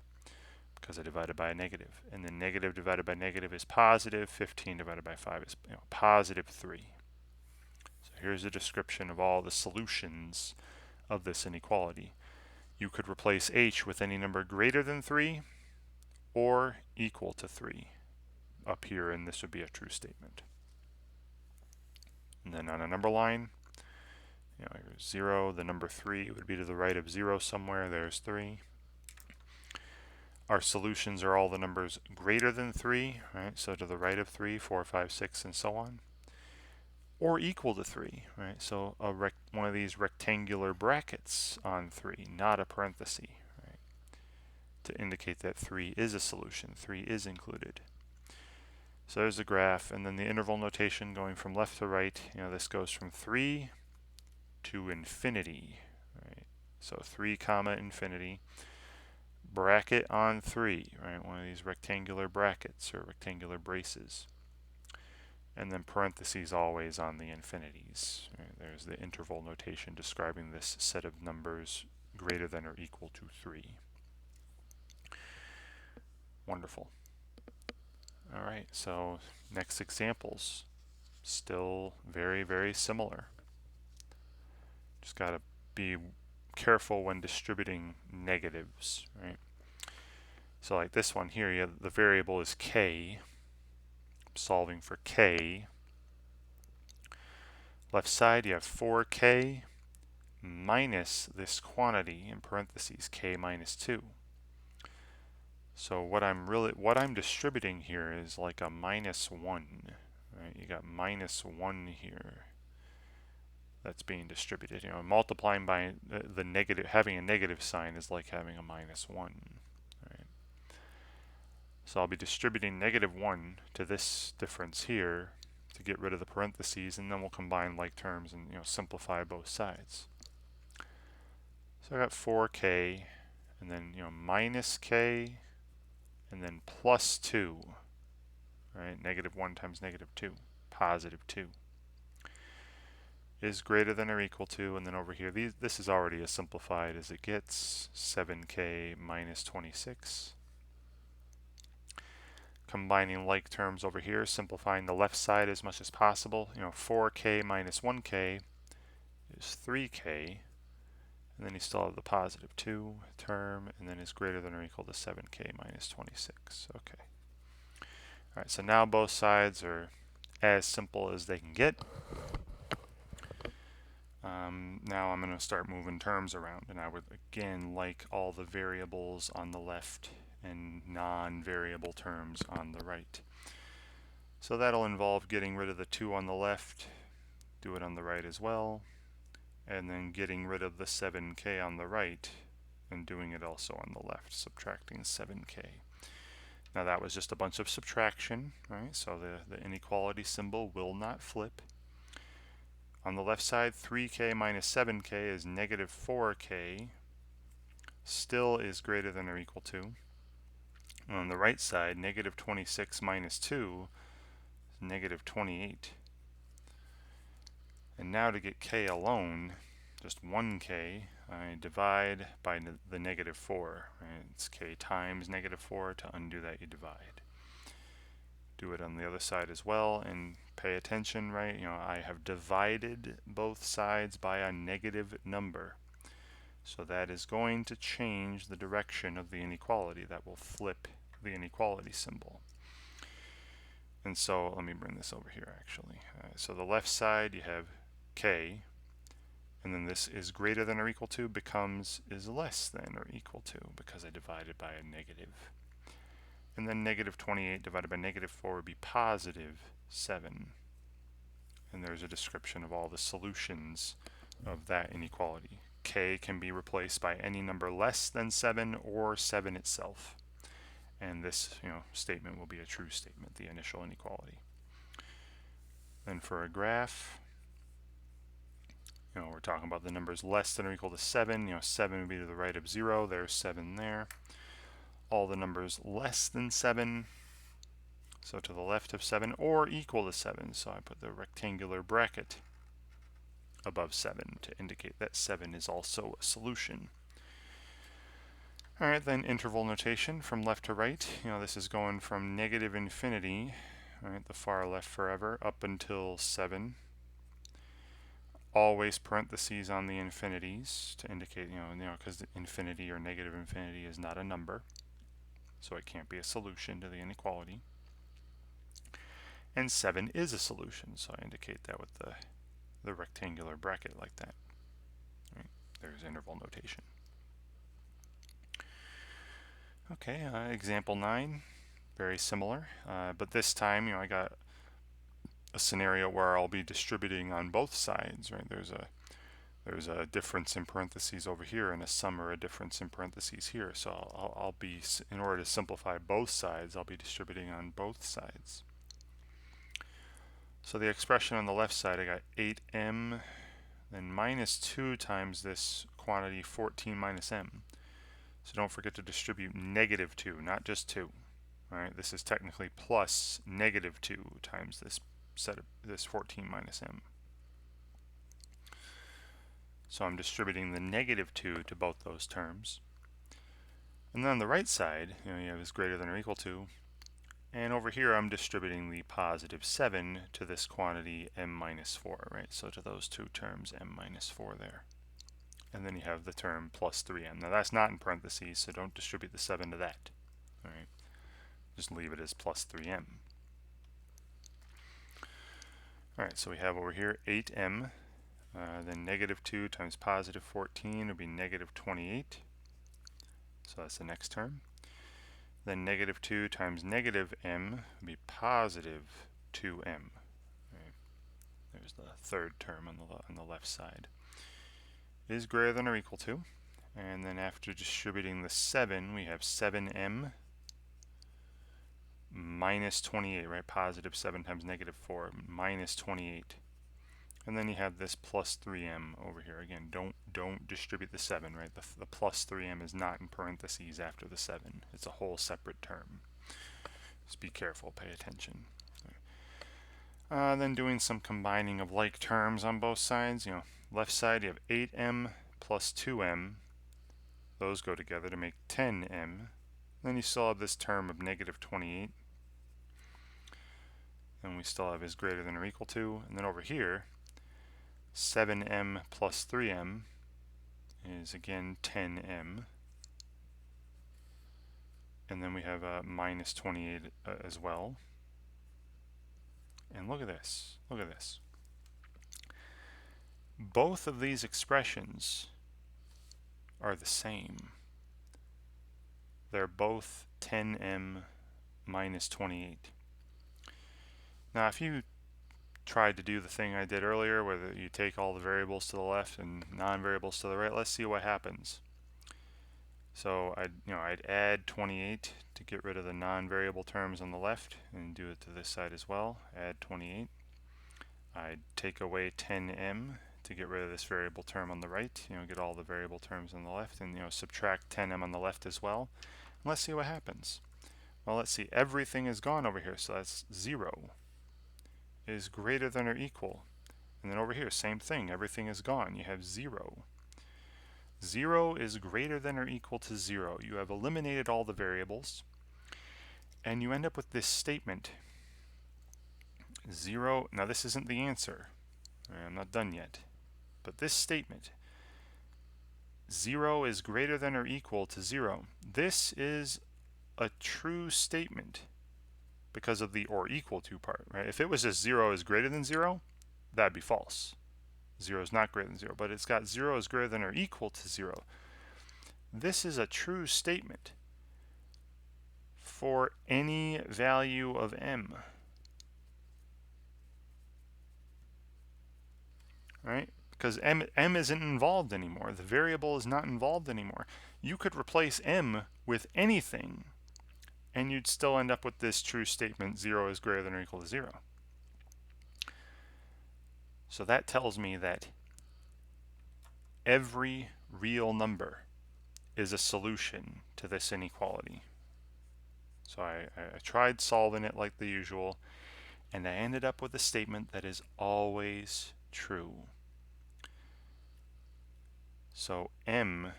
because I divided by a negative. And then negative divided by negative is positive. 15 divided by 5 is positive 3. So here's a description of all the solutions of this inequality. You could replace h with any number greater than 3 or equal to 3 up here, and this would be a true statement. And then on a number line, 0, the number 3 would be to the right of 0 somewhere. There's 3. Our solutions are all the numbers greater than 3, right? So to the right of 3, 4, 5, 6, and so on. Or equal to 3, right? So one of these rectangular brackets on 3, not a parenthesis, right? To indicate that 3 is a solution, 3 is included. So there's the graph, and then the interval notation going from left to right. This goes from 3 to infinity, right? So 3 comma infinity, bracket on 3, right? One of these rectangular brackets or rectangular braces. And then parentheses always on the infinities. Right? There's the interval notation describing this set of numbers greater than or equal to 3. Wonderful. All right, so next examples, still very, very similar. Just got to be careful when distributing negatives, right? So like this one here, the variable is k. I'm solving for k. Left side, you have 4k minus this quantity in parentheses, k minus 2. So what I'm distributing here is like a minus 1, right? You got minus 1 here that's being distributed. Multiplying by the negative, having a negative sign is like having a minus 1, right? So I'll be distributing negative 1 to this difference here to get rid of the parentheses, and then we'll combine like terms and simplify both sides. So I got 4k, and then minus k, and then plus 2, right? Negative 1 times negative 2, positive 2. is greater than or equal to, and then over here, this is already as simplified as it gets, 7k minus 26. Combining like terms over here, simplifying the left side as much as possible. 4k minus 1k is 3k, and then you still have the positive 2 term, and then is greater than or equal to 7k minus 26. Okay. All right, so now both sides are as simple as they can get. Now I'm going to start moving terms around, and I would again like all the variables on the left and non-variable terms on the right. So that'll involve getting rid of the 2 on the left, do it on the right as well, and then getting rid of the 7k on the right and doing it also on the left, subtracting 7k. Now that was just a bunch of subtraction, right? So the inequality symbol will not flip. On the left side, 3k minus 7k is negative 4k, still is greater than or equal to. And on the right side, negative 26 minus 2 is negative 28. And now to get k alone, just 1k, I divide by the negative 4. Right? It's k times negative 4. To undo that, you divide. Do it on the other side as well, and pay attention, right? I have divided both sides by a negative number. So that is going to change the direction of the inequality. That will flip the inequality symbol. And so let me bring this over here actually. So the left side, you have k, and then this is greater than or equal to becomes is less than or equal to, because I divided by a negative. And then negative 28 divided by negative 4 would be positive 7. And there's a description of all the solutions of that inequality. K can be replaced by any number less than 7 or 7 itself. And this statement will be a true statement, the initial inequality. Then for a graph, we're talking about the numbers less than or equal to 7. 7 would be to the right of 0. There's 7 there. All the numbers less than 7, so to the left of 7, or equal to 7. So I put the rectangular bracket above 7 to indicate that 7 is also a solution. All right, then interval notation from left to right. This is going from negative infinity, right, the far left forever, up until 7. Always parentheses on the infinities to indicate, because the infinity or negative infinity is not a number, so it can't be a solution to the inequality. And 7 is a solution, so I indicate that with the rectangular bracket like that. Right. There's interval notation. Okay, example 9, very similar, but this time, I got a scenario where I'll be distributing on both sides. Right, there's a difference in parentheses over here, and a sum or a difference in parentheses here. So I'll be, in order to simplify both sides, I'll be distributing on both sides. So the expression on the left side, I got 8m, then minus 2 times this quantity 14 minus m. So don't forget to distribute negative 2, not just 2. All right, this is technically plus negative 2 times this 14 minus m. So I'm distributing the negative 2 to both those terms. And then on the right side, you have is greater than or equal to. And over here, I'm distributing the positive 7 to this quantity m minus 4, right? So to those two terms, m minus 4 there. And then you have the term plus 3m. Now that's not in parentheses, so don't distribute the 7 to that. All right, just leave it as plus 3m. All right, so we have over here 8m. Then negative 2 times positive 14 would be negative 28. So that's the next term. Then negative 2 times negative m would be positive 2m. Right. There's the third term on the left side. It is greater than or equal to. And then after distributing the 7, we have 7m minus 28, right? Positive 7 times negative 4, minus 28. And then you have this plus 3m over here. Again, don't distribute the 7, right? The plus 3m is not in parentheses after the 7. It's a whole separate term. Just be careful, pay attention. Then doing some combining of like terms on both sides. Left side you have 8m plus 2m. Those go together to make 10m. Then you still have this term of negative 28. And we still have is greater than or equal to. And then over here, 7m plus 3m is again 10m. And then we have minus 28 as well. And look at this. Look at this. Both of these expressions are the same. They're both 10m minus 28. Now, if you tried to do the thing I did earlier, where you take all the variables to the left and non-variables to the right, let's see what happens. So I'd add 28 to get rid of the non-variable terms on the left, and do it to this side as well. Add 28. I'd take away 10m to get rid of this variable term on the right. Get all the variable terms on the left, and subtract 10m on the left as well. And let's see what happens. Well, let's see. Everything is gone over here, so that's 0 is greater than or equal. And then over here, same thing. Everything is gone. You have 0. 0 is greater than or equal to 0. You have eliminated all the variables, and you end up with this statement. 0, now this isn't the answer. I'm not done yet. But this statement, 0 is greater than or equal to 0. This is a true statement because of the or equal to part, right? If it was just 0 is greater than 0, that'd be false. 0 is not greater than 0, but it's got 0 is greater than or equal to 0. This is a true statement for any value of m. Right? Because m isn't involved anymore. The variable is not involved anymore. You could replace m with anything, and you'd still end up with this true statement, 0 is greater than or equal to 0. So that tells me that every real number is a solution to this inequality. So I tried solving it like the usual, and I ended up with a statement that is always true. So m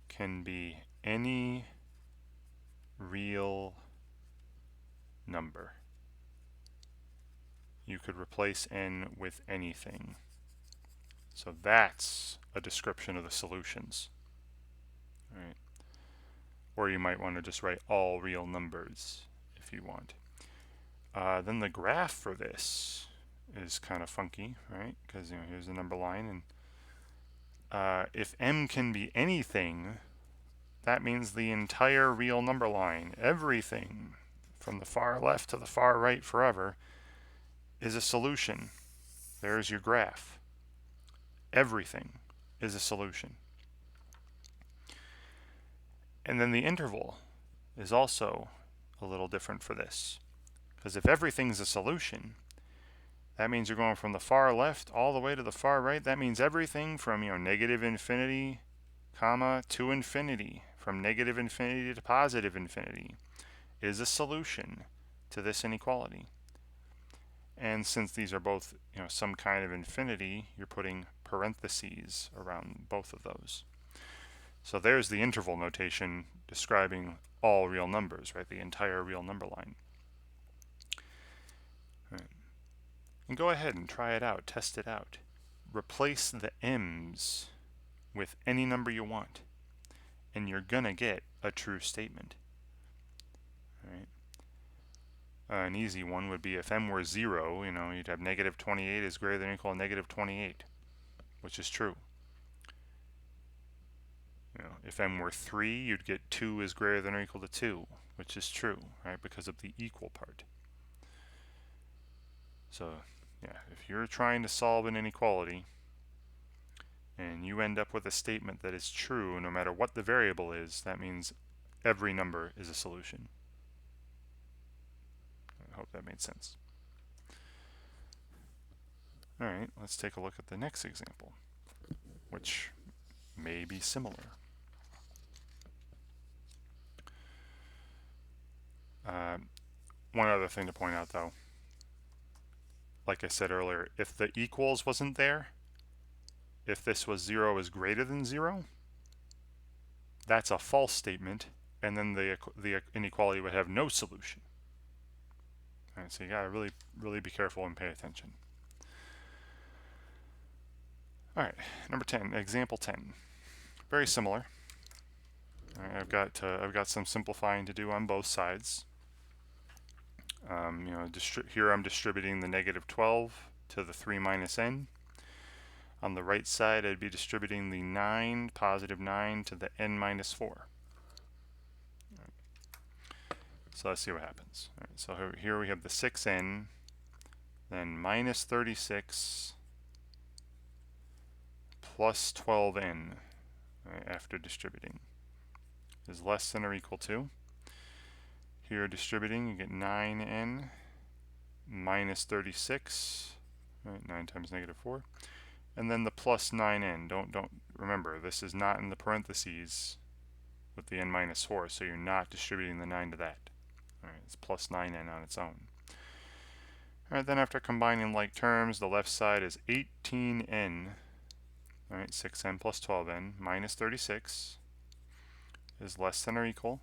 can be any real number. You could replace n with anything. So that's a description of the solutions. All right. Or you might want to just write all real numbers if you want. Then the graph for this is kind of funky, right? Because here's the number line, and if m can be anything, that means the entire real number line, everything from the far left to the far right forever, is a solution. There's your graph. Everything is a solution. And then the interval is also a little different for this. Because if everything's a solution, that means you're going from the far left all the way to the far right. That means everything from negative infinity, comma, to infinity, from negative infinity to positive infinity, is a solution to this inequality. And since these are both some kind of infinity, you're putting parentheses around both of those. So there's the interval notation describing all real numbers, right? The entire real number line. Right. And go ahead and try it out, test it out. Replace the m's with any number you want, and you're gonna get a true statement. Right? An easy one would be if m were 0, you'd have negative 28 is greater than or equal to negative 28, which is true. If m were 3, you'd get 2 is greater than or equal to 2, which is true, right? Because of the equal part. So, yeah, if you're trying to solve an inequality and you end up with a statement that is true no matter what the variable is, that means every number is a solution. I hope that made sense. All right, let's take a look at the next example, which may be similar. One other thing to point out though, like I said earlier, if the equals wasn't there, if this was 0 is greater than 0, that's a false statement, and then the inequality would have no solution. All right, so you gotta really be careful and pay attention. All right, number 10, example 10. Very similar. All right, I've got some simplifying to do on both sides. Here I'm distributing the negative 12 to the 3 minus n. On the right side, I'd be distributing the 9, positive 9, to the n minus 4. Right. So let's see what happens. All right, so here we have the 6n, then minus 36 plus 12n, right, after distributing, is less than or equal to. Here distributing, you get 9n minus 36, right, 9 times negative 4. And then the plus 9n. Don't remember, this is not in the parentheses with the n minus 4, so you're not distributing the 9 to that. All right, it's plus 9n on its own. All right, then after combining like terms, the left side is 18n, all right, 6n plus 12n minus 36 is less than or equal.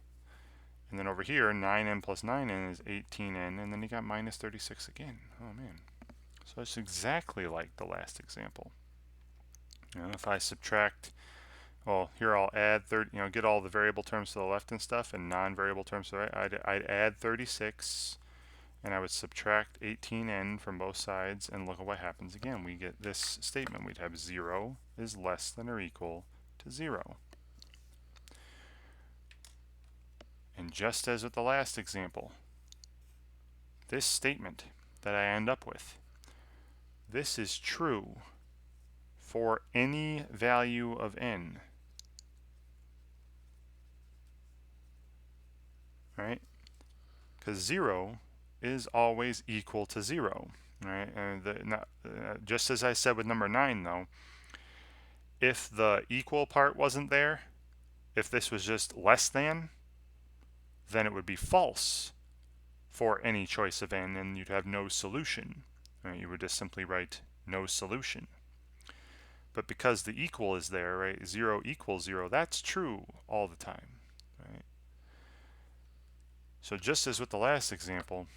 And then over here, 9n plus 9n is 18n, and then you got minus 36 again. Oh man. So it's exactly like the last example. If I subtract, well, here I'll add get all the variable terms to the left and stuff, and non-variable terms to the right. I'd add 36, and I would subtract 18n from both sides, and look at what happens again. We get this statement. We'd have 0 is less than or equal to 0. And just as with the last example, this statement that I end up with, this is true for any value of n. Right? Because 0 is always equal to 0. Right? And just as I said with number 9, though, if the equal part wasn't there, if this was just less than, then it would be false for any choice of n, and you'd have no solution. Right? You would just simply write no solution. But because the equal is there, right, 0 equals 0, that's true all the time. Right? So just as with the last example,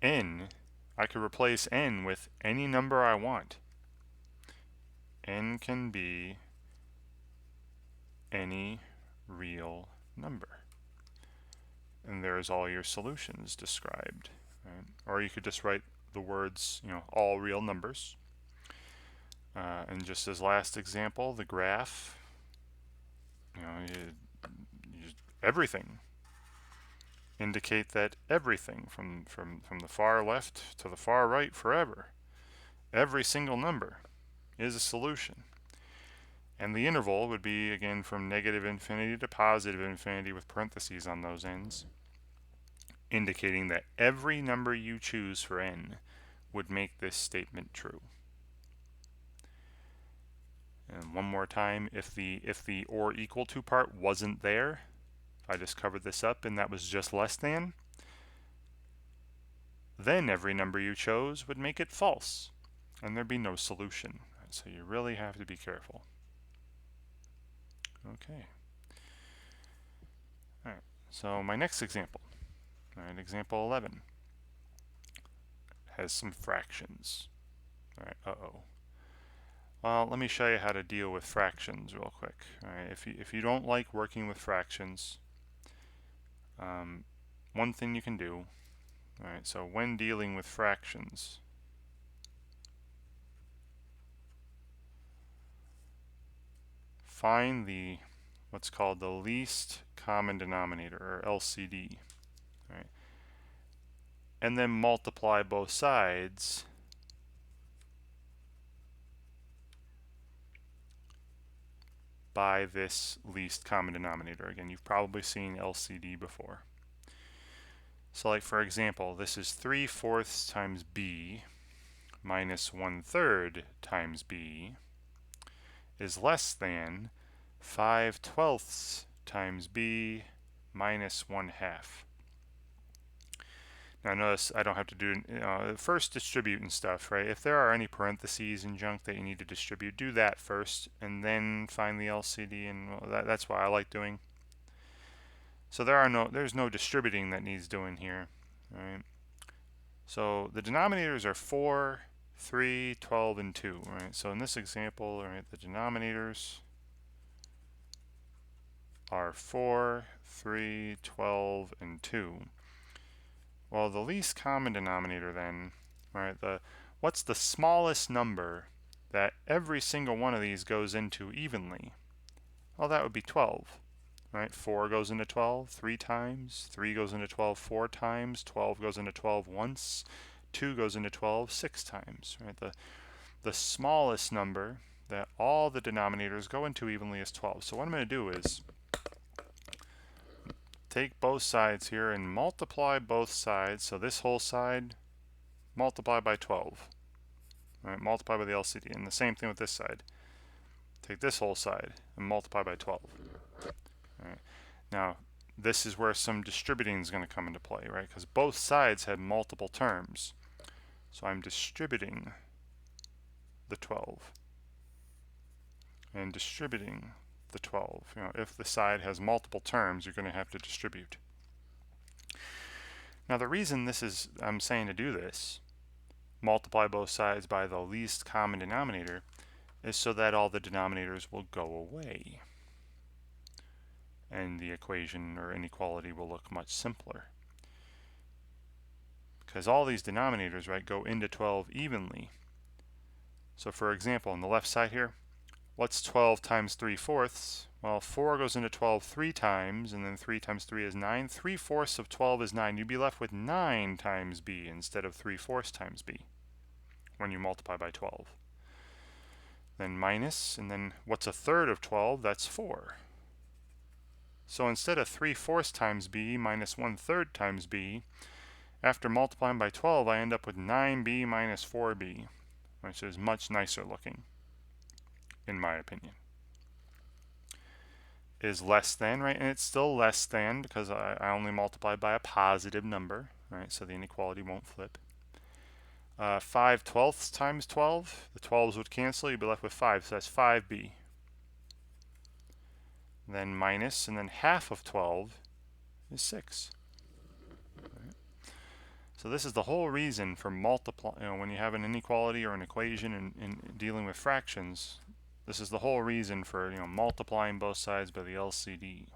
n, I could replace n with any number I want. N can be any real number. And there's all your solutions described. Right? Or you could just write the words, all real numbers. And just as last example, the graph, everything. Indicate that everything from the far left to the far right forever, every single number is a solution. And the interval would be, again, from negative infinity to positive infinity with parentheses on those ends, indicating that every number you choose for n would make this statement true. And one more time, if the or equal to part wasn't there, if I just covered this up and that was just less than, then every number you chose would make it false, and there'd be no solution. So you really have to be careful. Okay. All right, so my next example, all right, example 11, has some fractions. All right, Well, let me show you how to deal with fractions real quick. All right, if you don't like working with fractions, one thing you can do, all right, so when dealing with fractions, find what's called the least common denominator, or LCD, right? And then multiply both sides by this least common denominator. Again, you've probably seen LCD before. So like for example, this is 3/4 times b minus 1/3 times b is less than 5/12 times b minus 1/2. Now notice I don't have to do first distribute and stuff, right? If there are any parentheses and junk that you need to distribute, do that first and then find the LCD, and well, that's what I like doing. So there's no distributing that needs doing here, all right? So the denominators are 4, 3, 12, and 2, right? So in this example, right, the denominators are 4, 3, 12, and 2. Well, the least common denominator then, right, what's the smallest number that every single one of these goes into evenly? Well, that would be 12, right? 4 goes into 12 3 times, 3 goes into 12 4 times, 12 goes into 12 once, 2 goes into 12 6 times, right? The smallest number that all the denominators go into evenly is 12. So what I'm going to do is take both sides here and multiply both sides. So this whole side, multiply by 12. Right, multiply by the LCD. And the same thing with this side. Take this whole side and multiply by 12. Right. Now, this is where some distributing is going to come into play, right? Because both sides have multiple terms. So I'm distributing the 12 and distributing the 12. You know, if the side has multiple terms, you're going to have to distribute. Now the reason I'm saying to do this, multiply both sides by the least common denominator, is so that all the denominators will go away. And the equation or inequality will look much simpler. Because all these denominators, right, go into 12 evenly. So for example, on the left side here, what's 12 times 3/4? Well, 4 goes into 12 3 times, and then 3 times 3 is 9. 3/4 of 12 is 9. You'd be left with 9 times b instead of 3/4 times b when you multiply by 12. Then minus, and then what's a third of 12? That's 4. So instead of 3/4 times b minus 1/3 times b, after multiplying by 12, I end up with 9b minus 4b, which is much nicer looking, in my opinion. Is less than, right? And it's still less than because I only multiplied by a positive number, right? So the inequality won't flip. 5/12 times 12, the 12s would cancel, you'd be left with 5, so that's 5b. Then minus, and then half of 12 is 6. Right? So this is the whole reason for multiplying, when you have an inequality or an equation in dealing with fractions, this is the whole reason for multiplying both sides by the LCD,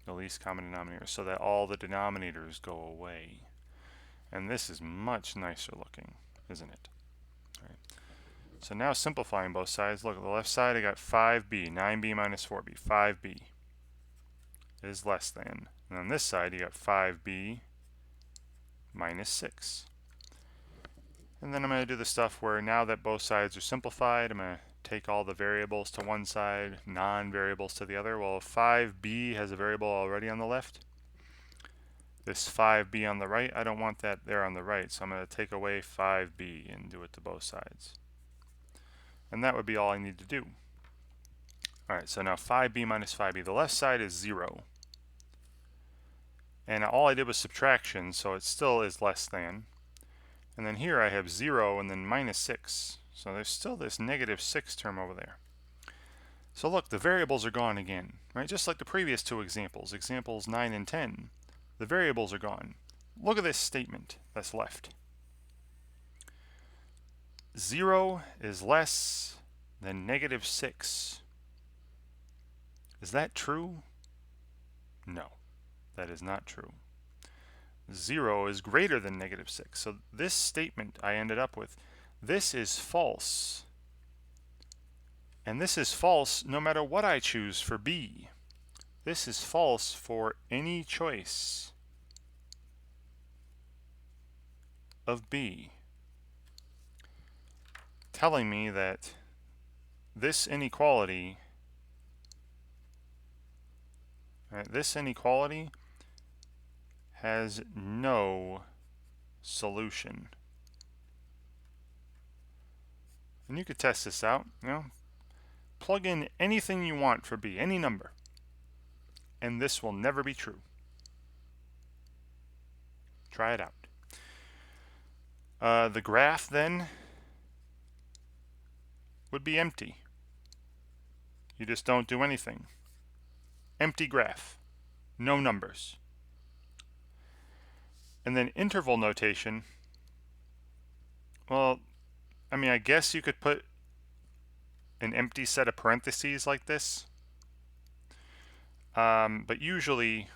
the least common denominator, so that all the denominators go away. And this is much nicer looking, isn't it? All right. So now simplifying both sides, look at the left side, I got 5b, 9b minus 4b, 5b is less than. And on this side, you got 5b minus 6. And then I'm going to do the stuff where now that both sides are simplified, I'm going to take all the variables to one side, non-variables to the other. Well, if 5b has a variable already on the left, this 5b on the right, I don't want that there on the right, so I'm going to take away 5b and do it to both sides. And that would be all I need to do. Alright, so now 5b minus 5b. The left side is 0. And all I did was subtraction, so it still is less than. And then here I have 0 and then minus 6. So there's still this negative 6 term over there. So look, the variables are gone again, right? Just like the previous two examples, examples 9 and 10. The variables are gone. Look at this statement that's left. 0 is less than negative 6. Is that true? No, that is not true. 0 is greater than negative 6. So this statement I ended up with, this is false. And this is false no matter what I choose for b. This is false for any choice of b, telling me that this inequality has no solution. And you could test this out, plug in anything you want for b, any number. and this will never be true. Try it out. The graph then would be empty. You just don't do anything. Empty graph. No numbers. And then interval notation, well, I mean, I guess you could put an empty set of parentheses like this. But usually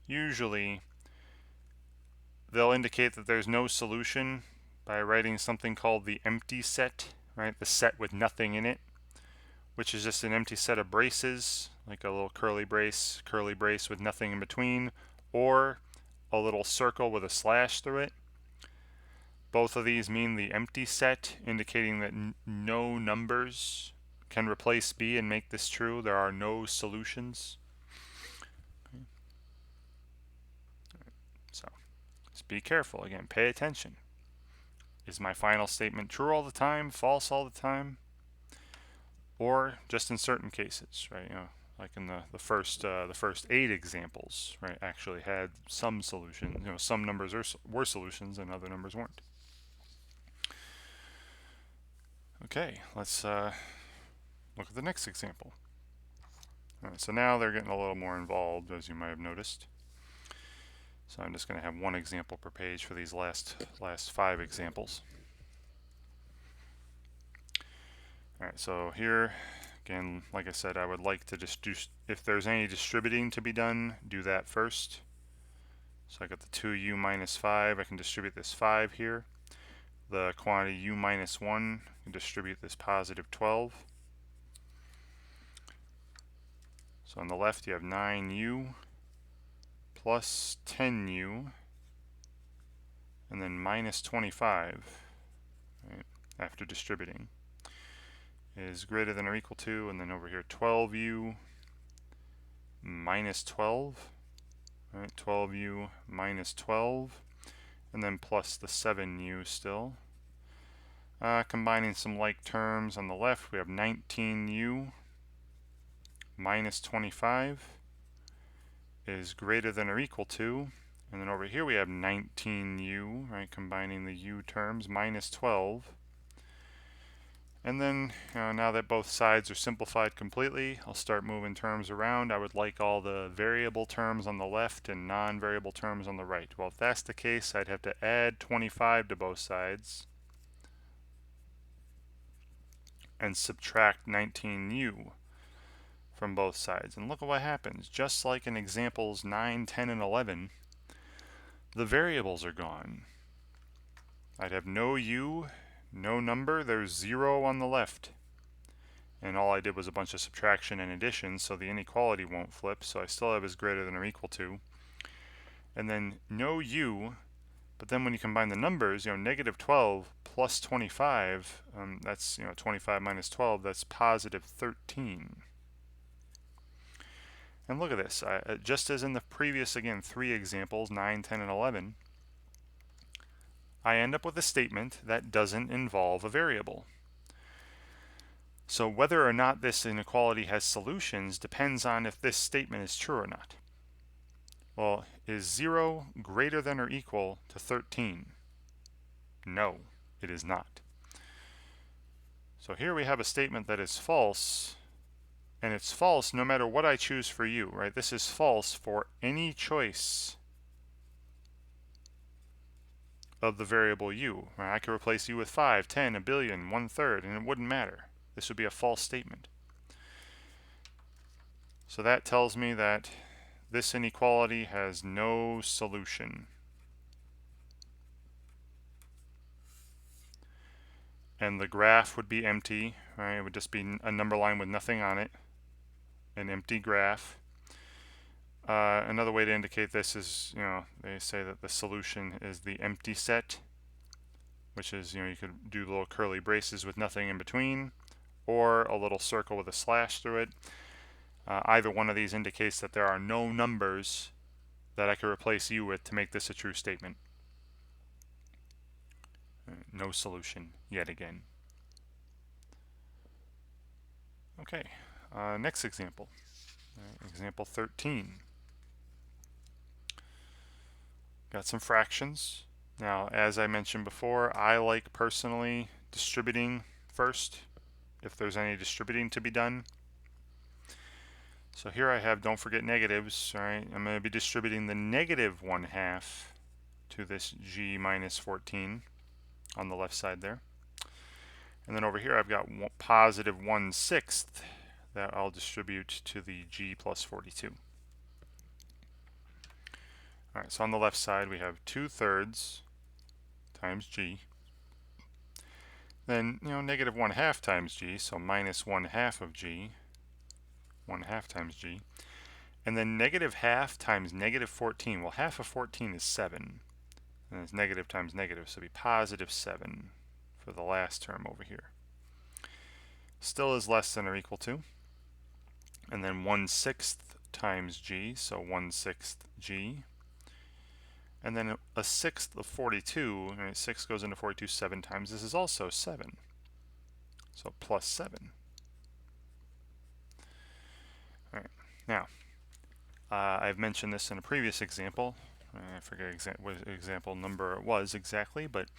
they'll indicate that there's no solution by writing something called the empty set, right? The set with nothing in it, which is just an empty set of braces, like a little curly brace with nothing in between, or a little circle with a slash through it. Both of these mean the empty set, indicating that no numbers can replace B and make this true. There are no solutions. Okay. So just be careful. Again, pay attention. Is my final statement true all the time, false all the time, or just in certain cases, right? You know, like in the first 8 examples, right, actually had some solution. You know, some numbers were solutions and other numbers weren't. Okay, let's look at the next example. All right, so now they're getting a little more involved, as you might have noticed. So I'm just going to have one example per page for these last 5 examples. All right, so here, again, like I said, I would like to just do, if there's any distributing to be done, do that first. So I got the 2u minus 5, I can distribute this 5 here. The quantity u minus 1, I can distribute this positive 12. So on the left you have 9u plus 10u, and then minus 25, right, after distributing, is greater than or equal to, and then over here 12u minus 12, right, 12u minus 12, and then plus the 7u still. Combining some like terms, on the left we have 19u minus 25 is greater than or equal to, and then over here we have 19u, right, combining the u terms, minus 12. And then, now that both sides are simplified completely, I'll start moving terms around. I would like all the variable terms on the left and non-variable terms on the right. Well, if that's the case, I'd have to add 25 to both sides and subtract 19u from both sides. And look at what happens. Just like in examples 9, 10, and 11, the variables are gone. I'd have no u, no number, there's 0 on the left. And all I did was a bunch of subtraction and addition, so the inequality won't flip, so I still have is greater than or equal to. And then no u, but then when you combine the numbers, negative 12 plus 25, that's, 25 minus 12, that's positive 13. And look at this, just as in the previous, again, 3 examples, 9, 10, and 11, I end up with a statement that doesn't involve a variable. So whether or not this inequality has solutions depends on if this statement is true or not. Well, is 0 greater than or equal to 13? No, it is not. So here we have a statement that is false, and it's false no matter what I choose for u, right? This is false for any choice of the variable u. Right? I could replace u with 5, 10, a billion, 1/3, and it wouldn't matter. This would be a false statement. So that tells me that this inequality has no solution. And the graph would be empty, right? It would just be a number line with nothing on it, an empty graph. Another way to indicate this is, they say that the solution is the empty set, which is, you could do little curly braces with nothing in between, or a little circle with a slash through it. Either one of these indicates that there are no numbers that I could replace u with to make this a true statement. No solution yet again. Okay, next example. Example 13. Got some fractions. Now, as I mentioned before, I like personally distributing first, if there's any distributing to be done. So here I have, don't forget negatives, all right? I'm going to be distributing the negative 1/2 to this g minus 14 on the left side there. And then over here I've got positive 1/6 that I'll distribute to the g plus 42. All right, so on the left side we have 2/3 times g. Then, negative 1/2 times g, so minus 1/2 of g, 1/2 times g. And then negative half times negative 14. Well, half of 14 is 7. And it's negative times negative, so it'll be positive 7 for the last term over here. Still is less than or equal to. And then 1/6 times g, so 1/6 g. And then a sixth of 42, right, 6 goes into 42 7 times. This is also 7. So plus 7. All right. Now, I've mentioned this in a previous example. I forget what example number it was exactly, but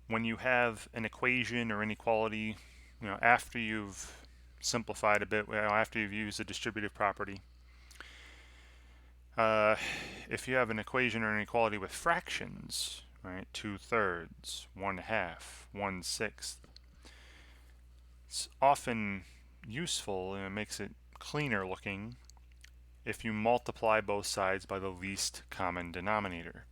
when you have an equation or inequality, after you've simplified a bit, after you've used a distributive property, if you have an equation or inequality with fractions, right, 2/3, 1/2, 1/6, it's often useful and it makes it cleaner looking if you multiply both sides by the least common denominator,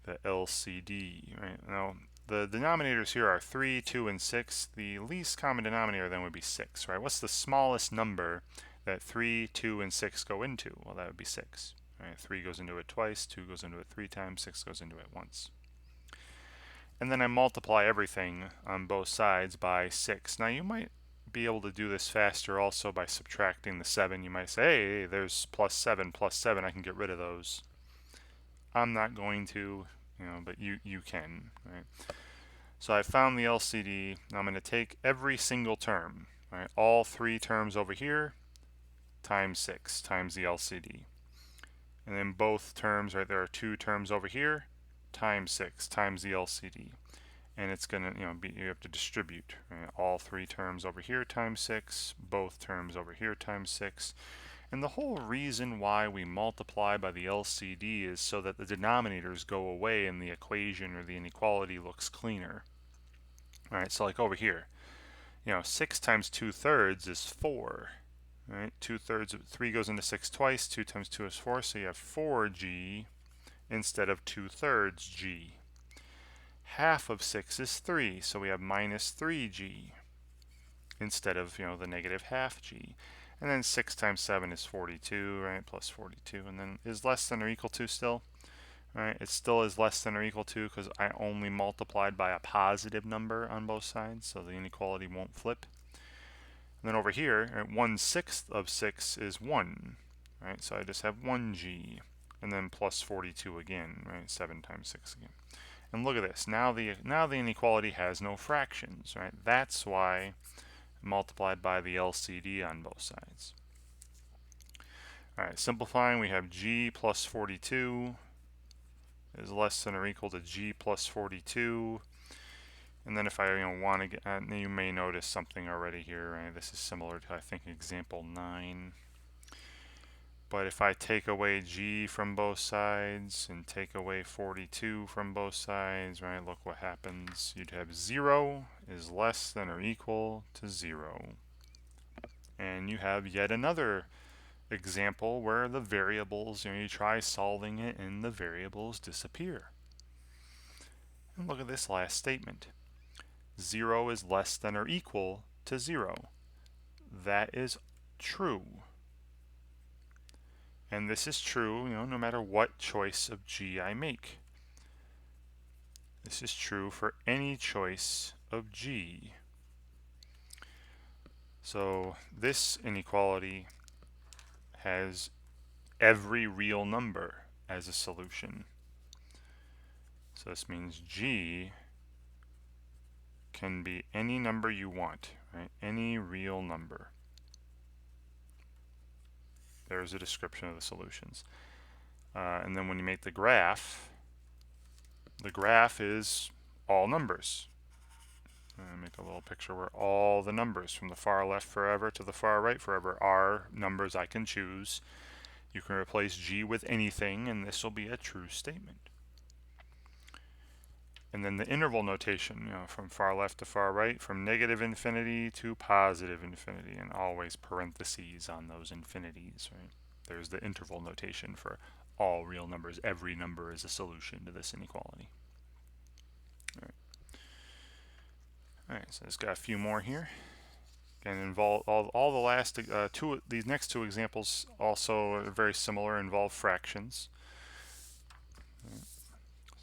the LCD. Right? Now, the denominators here are 3, 2, and 6. The least common denominator then would be 6. Right? What's the smallest number that 3, 2, and 6 go into? Well, that would be 6. Right? 3 goes into it twice, 2 goes into it 3 times, 6 goes into it once. And then I multiply everything on both sides by 6. Now, you might be able to do this faster also by subtracting the 7. You might say, hey, there's plus 7, I can get rid of those. I'm not going to, but you can, right? So I found the LCD. Now I'm going to take every single term, right? All 3 terms over here times 6 times the LCD. And then both terms, right, there are 2 terms over here times 6 times the LCD. And it's going to, you have to distribute, right? All 3 terms over here times 6, both terms over here times 6. And the whole reason why we multiply by the LCD is so that the denominators go away and the equation or the inequality looks cleaner. All right, so like over here, 6 times 2/3 is 4. Right? 2/3 of 3 goes into 6 twice. 2 times 2 is 4, so you have 4g instead of 2/3 g. Half of 6 is 3, so we have minus 3g instead of, the negative half g. And then 6 times 7 is 42, right, plus 42, and then is less than or equal to still. Right, it still is less than or equal to because I only multiplied by a positive number on both sides, so the inequality won't flip. And then over here, right, 1/6 of 6 is 1, right, so I just have 1g, and then plus 42 again, right, 7 times 6 again. And look at this, now the inequality has no fractions, right, that's why multiplied by the LCD on both sides. All right, simplifying, we have g plus 42 is less than or equal to g plus 42. And then if I want to get, you may notice something already here, right? This is similar to, I think, example 9. But if I take away g from both sides and take away 42 from both sides, right, look what happens. You'd have 0 is less than or equal to 0. And you have yet another example where the variables, you try solving it and the variables disappear. And look at this last statement. 0 is less than or equal to 0. That is true. And this is true, no matter what choice of g I make. This is true for any choice of g. So this inequality has every real number as a solution. So this means g can be any number you want, right? Any real number. There's a description of the solutions. And then when you make the graph is all numbers. Make a little picture where all the numbers from the far left forever to the far right forever are numbers I can choose. You can replace G with anything, and this will be a true statement. And then the interval notation, from far left to far right, from negative infinity to positive infinity, and always parentheses on those infinities, right? There's the interval notation for all real numbers. Every number is a solution to this inequality. All right, so it's got a few more here. Again, involve all the last these next two examples also are very similar, involve fractions.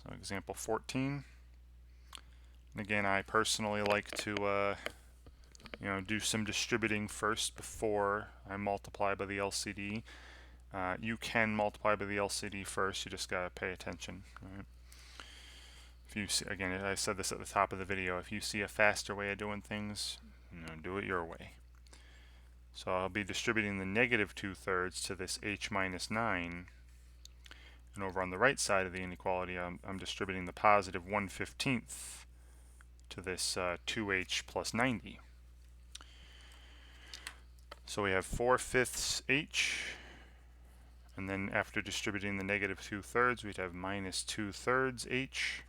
So example 14. And again, I personally like to do some distributing first before I multiply by the LCD. You can multiply by the LCD first. You just gotta pay attention. Right? If you see, again, I said this at the top of the video, if you see a faster way of doing things, do it your way. So I'll be distributing the negative 2/3 to this h minus 9. And over on the right side of the inequality, I'm distributing the positive 1/15 to this 2h plus 90. So we have 4/5 h. And then after distributing the negative 2/3, we'd have minus 2/3 h.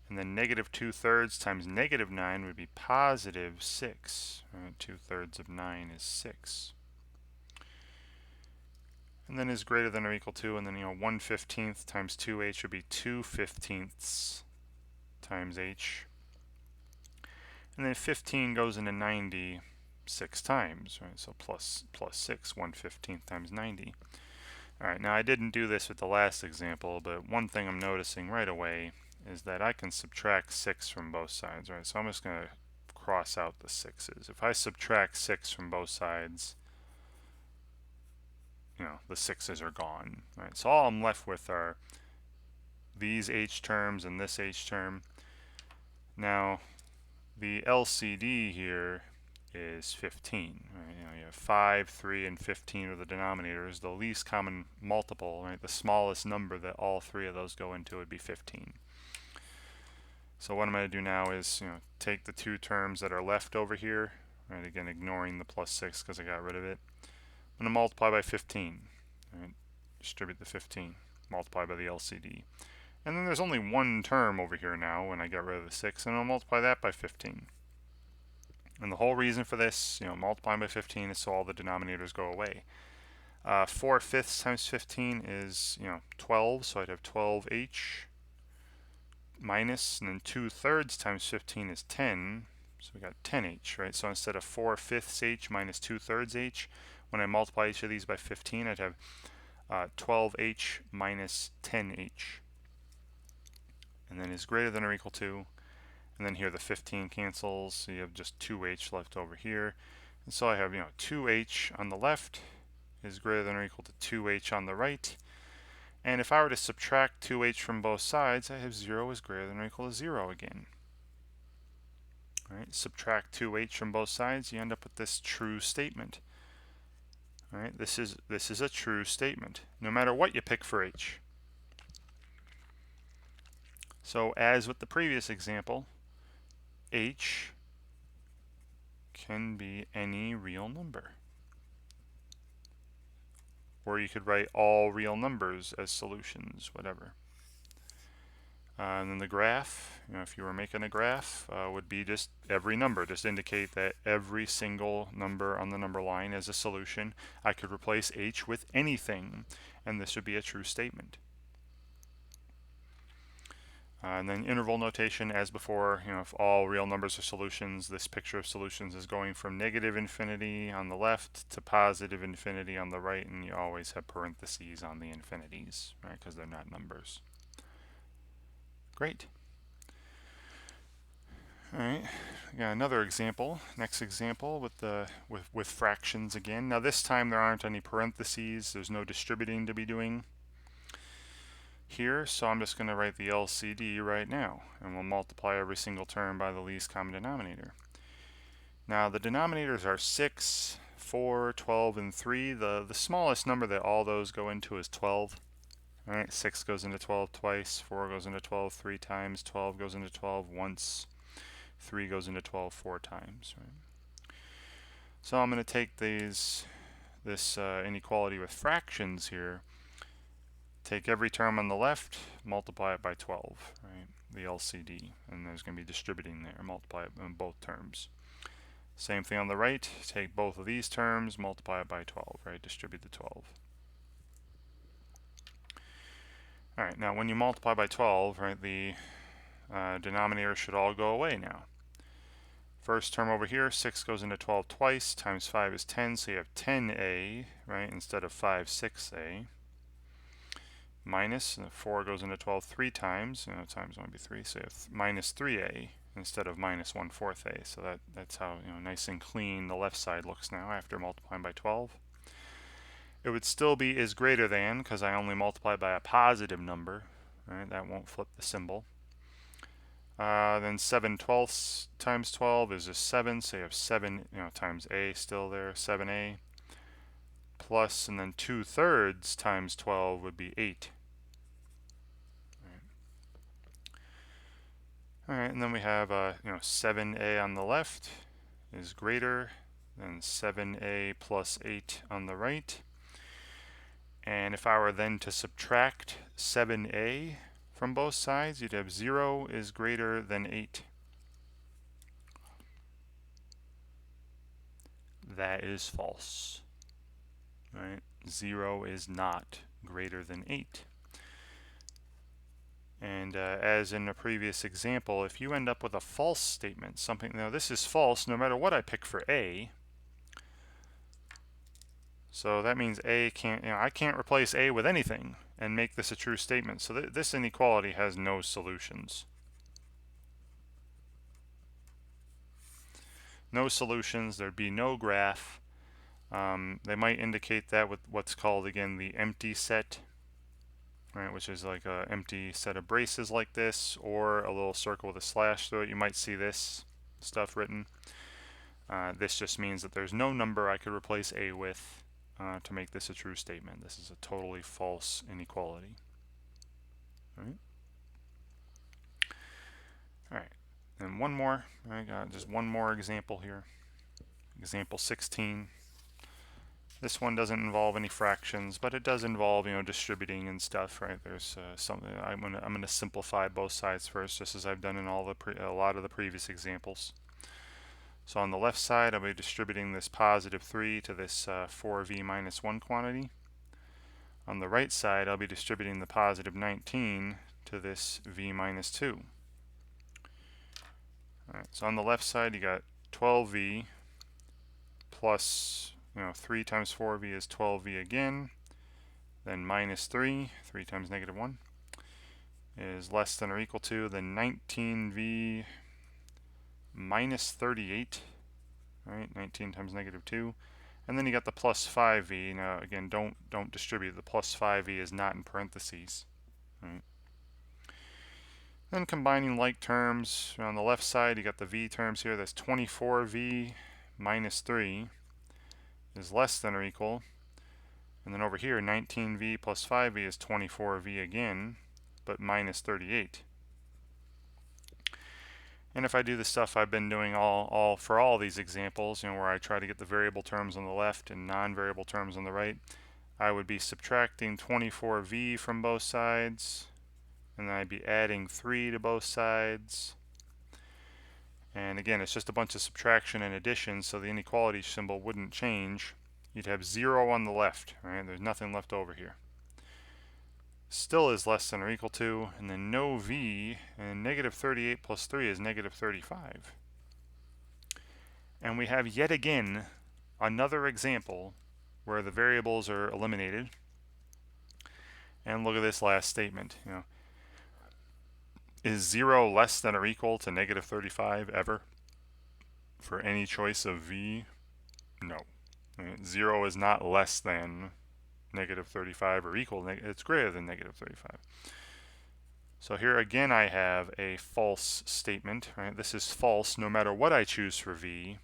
And then negative 2/3 times negative 9 would be positive 6. 2/3 of 9 is 6. And then is greater than or equal to, and then 1/15 times 2h would be 2/15 times h. And then 15 goes into 90 6 times, right? So plus 6, 1/15 times 90. All right, now I didn't do this with the last example, but one thing I'm noticing right away is that I can subtract 6 from both sides, right? So I'm just going to cross out the 6's. If I subtract 6 from both sides, the 6's are gone, right? So all I'm left with are these h terms and this h term. Now, the LCD here is 15, right? You have 5, 3, and 15 are the denominators. The least common multiple, right? The smallest number that all three of those go into would be 15. So what I'm going to do now is, take the two terms that are left over here, right? Again, ignoring the plus 6 because I got rid of it. I'm going to multiply by 15, right? Distribute the 15, multiply by the LCD. And then there's only one term over here now when I get rid of the 6, and I'll multiply that by 15. And the whole reason for this, multiplying by 15 is so all the denominators go away. 4/5 times 15 is, 12, so I'd have 12h minus, and then 2/3 times 15 is 10, so we got 10h, right? So instead of 4/5 h minus 2/3 h, when I multiply each of these by 15, I'd have 12h minus 10h. And then is greater than or equal to, and then here the 15 cancels, so you have just 2h left over here. And so I have, 2h on the left is greater than or equal to 2h on the right. And if I were to subtract 2h from both sides, I have 0 is greater than or equal to 0 again. All right, subtract 2h from both sides, you end up with this true statement. All right, this is a true statement, no matter what you pick for h. So as with the previous example, h can be any real number. Or you could write all real numbers as solutions, whatever. And then the graph, if you were making a graph, would be just every number. Just indicate that every single number on the number line is a solution. I could replace h with anything, and this would be a true statement. And then interval notation, as before, if all real numbers are solutions, this picture of solutions is going from negative infinity on the left to positive infinity on the right, and you always have parentheses on the infinities, right, because they're not numbers. Great. All right, we got another example. Next example with fractions again. Now this time there aren't any parentheses. There's no distributing to be doing here, so I'm just going to write the LCD right now, and we'll multiply every single term by the least common denominator. Now the denominators are 6, 4, 12, and 3. The smallest number that all those go into is 12. All right, 6 goes into 12 twice, 4 goes into 12 3 times, 12 goes into 12 once, 3 goes into 12 4 times. Right? So I'm going to take this inequality with fractions here, take every term on the left, multiply it by 12, right? The LCD, and there's going to be distributing there, multiply it in both terms. Same thing on the right, take both of these terms, multiply it by 12, right? Distribute the 12. All right, now when you multiply by 12, right, the denominator should all go away now. First term over here, 6 goes into 12 twice, times 5 is 10, so you have 10a, right, instead of 5, 6a. Minus, 4 goes into 12 3 times, times only be 3, so you have minus 3a instead of minus 1/4 a. So that's how, nice and clean the left side looks now after multiplying by 12. It would still be is greater than, because I only multiplied by a positive number, right? That won't flip the symbol. Then 7/12 times 12 is just 7, so you have 7 times a still there, 7a. Plus, and then 2/3 times 12 would be 8. All right, and then we have 7a on the left is greater than 7a plus 8 on the right. And if I were then to subtract 7a from both sides, you'd have 0 is greater than 8. That is false, right? 0 is not greater than 8. And as in a previous example, if you end up with a false statement, something, now this is false no matter what I pick for a. So that means a can't, I can't replace a with anything and make this a true statement. So this inequality has no solutions. No solutions, there'd be no graph. They might indicate that with what's called, again, the empty set, right, which is like an empty set of braces like this, or a little circle with a slash through it. You might see this stuff written. This just means that there's no number I could replace a with to make this a true statement. This is a totally false inequality. Right? All right, and one more. I got just one more example here. Example 16. This one doesn't involve any fractions, but it does involve, distributing and stuff, right? There's something I'm gonna simplify both sides first, just as I've done in a lot of the previous examples. So on the left side, I'll be distributing this positive 3 to this 4v minus 1 quantity. On the right side, I'll be distributing the positive 19 to this v minus 2. All right, so on the left side, you got 12v plus 3 times 4v is 12v again, then minus 3 times negative 1 is less than or equal to the 19v minus 38, right? 19 times negative 2, and then you got the plus 5v. Now again, don't distribute. The plus 5v is not in parentheses, right? Then combining like terms, on the left side you got the v terms here. That's 24v minus 3 is less than or equal, and then over here 19v plus 5v is 24v again, but minus 38. And if I do the stuff I've been doing for all these examples, where I try to get the variable terms on the left and non-variable terms on the right, I would be subtracting 24v from both sides, and then I'd be adding 3 to both sides. And again, it's just a bunch of subtraction and addition, so the inequality symbol wouldn't change. You'd have 0 on the left, right? There's nothing left over here. Still is less than or equal to, and then no v, and negative 38 plus 3 is negative 35. And we have yet again another example where the variables are eliminated. And look at this last statement. Is 0 less than or equal to negative 35 ever? For any choice of v? No. 0 is not less than negative 35 or equal, it's greater than negative 35. So here again I have a false statement, right? This is false no matter what I choose for v.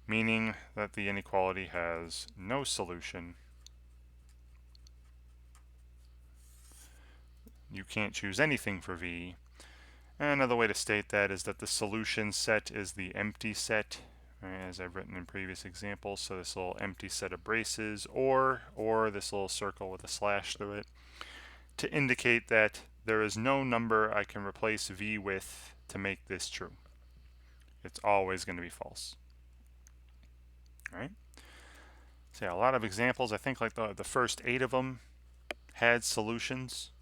meaning that the inequality has no solution. You can't choose anything for V. And another way to state that is that the solution set is the empty set, right, as I've written in previous examples. So this little empty set of braces, or this little circle with a slash through it, to indicate that there is no number I can replace V with to make this true. It's always going to be false. All right. So yeah, a lot of examples. I think like the first 8 of them had solutions,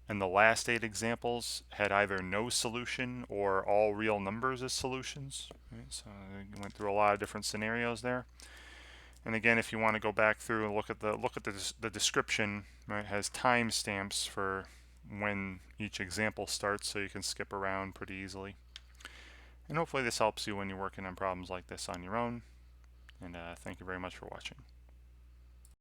and the last 8 examples had either no solution or all real numbers as solutions. Right? So I went through a lot of different scenarios there. And again, if you want to go back through and look at the description, right, has timestamps for when each example starts, so you can skip around pretty easily. And hopefully this helps you when you're working on problems like this on your own. And thank you very much for watching.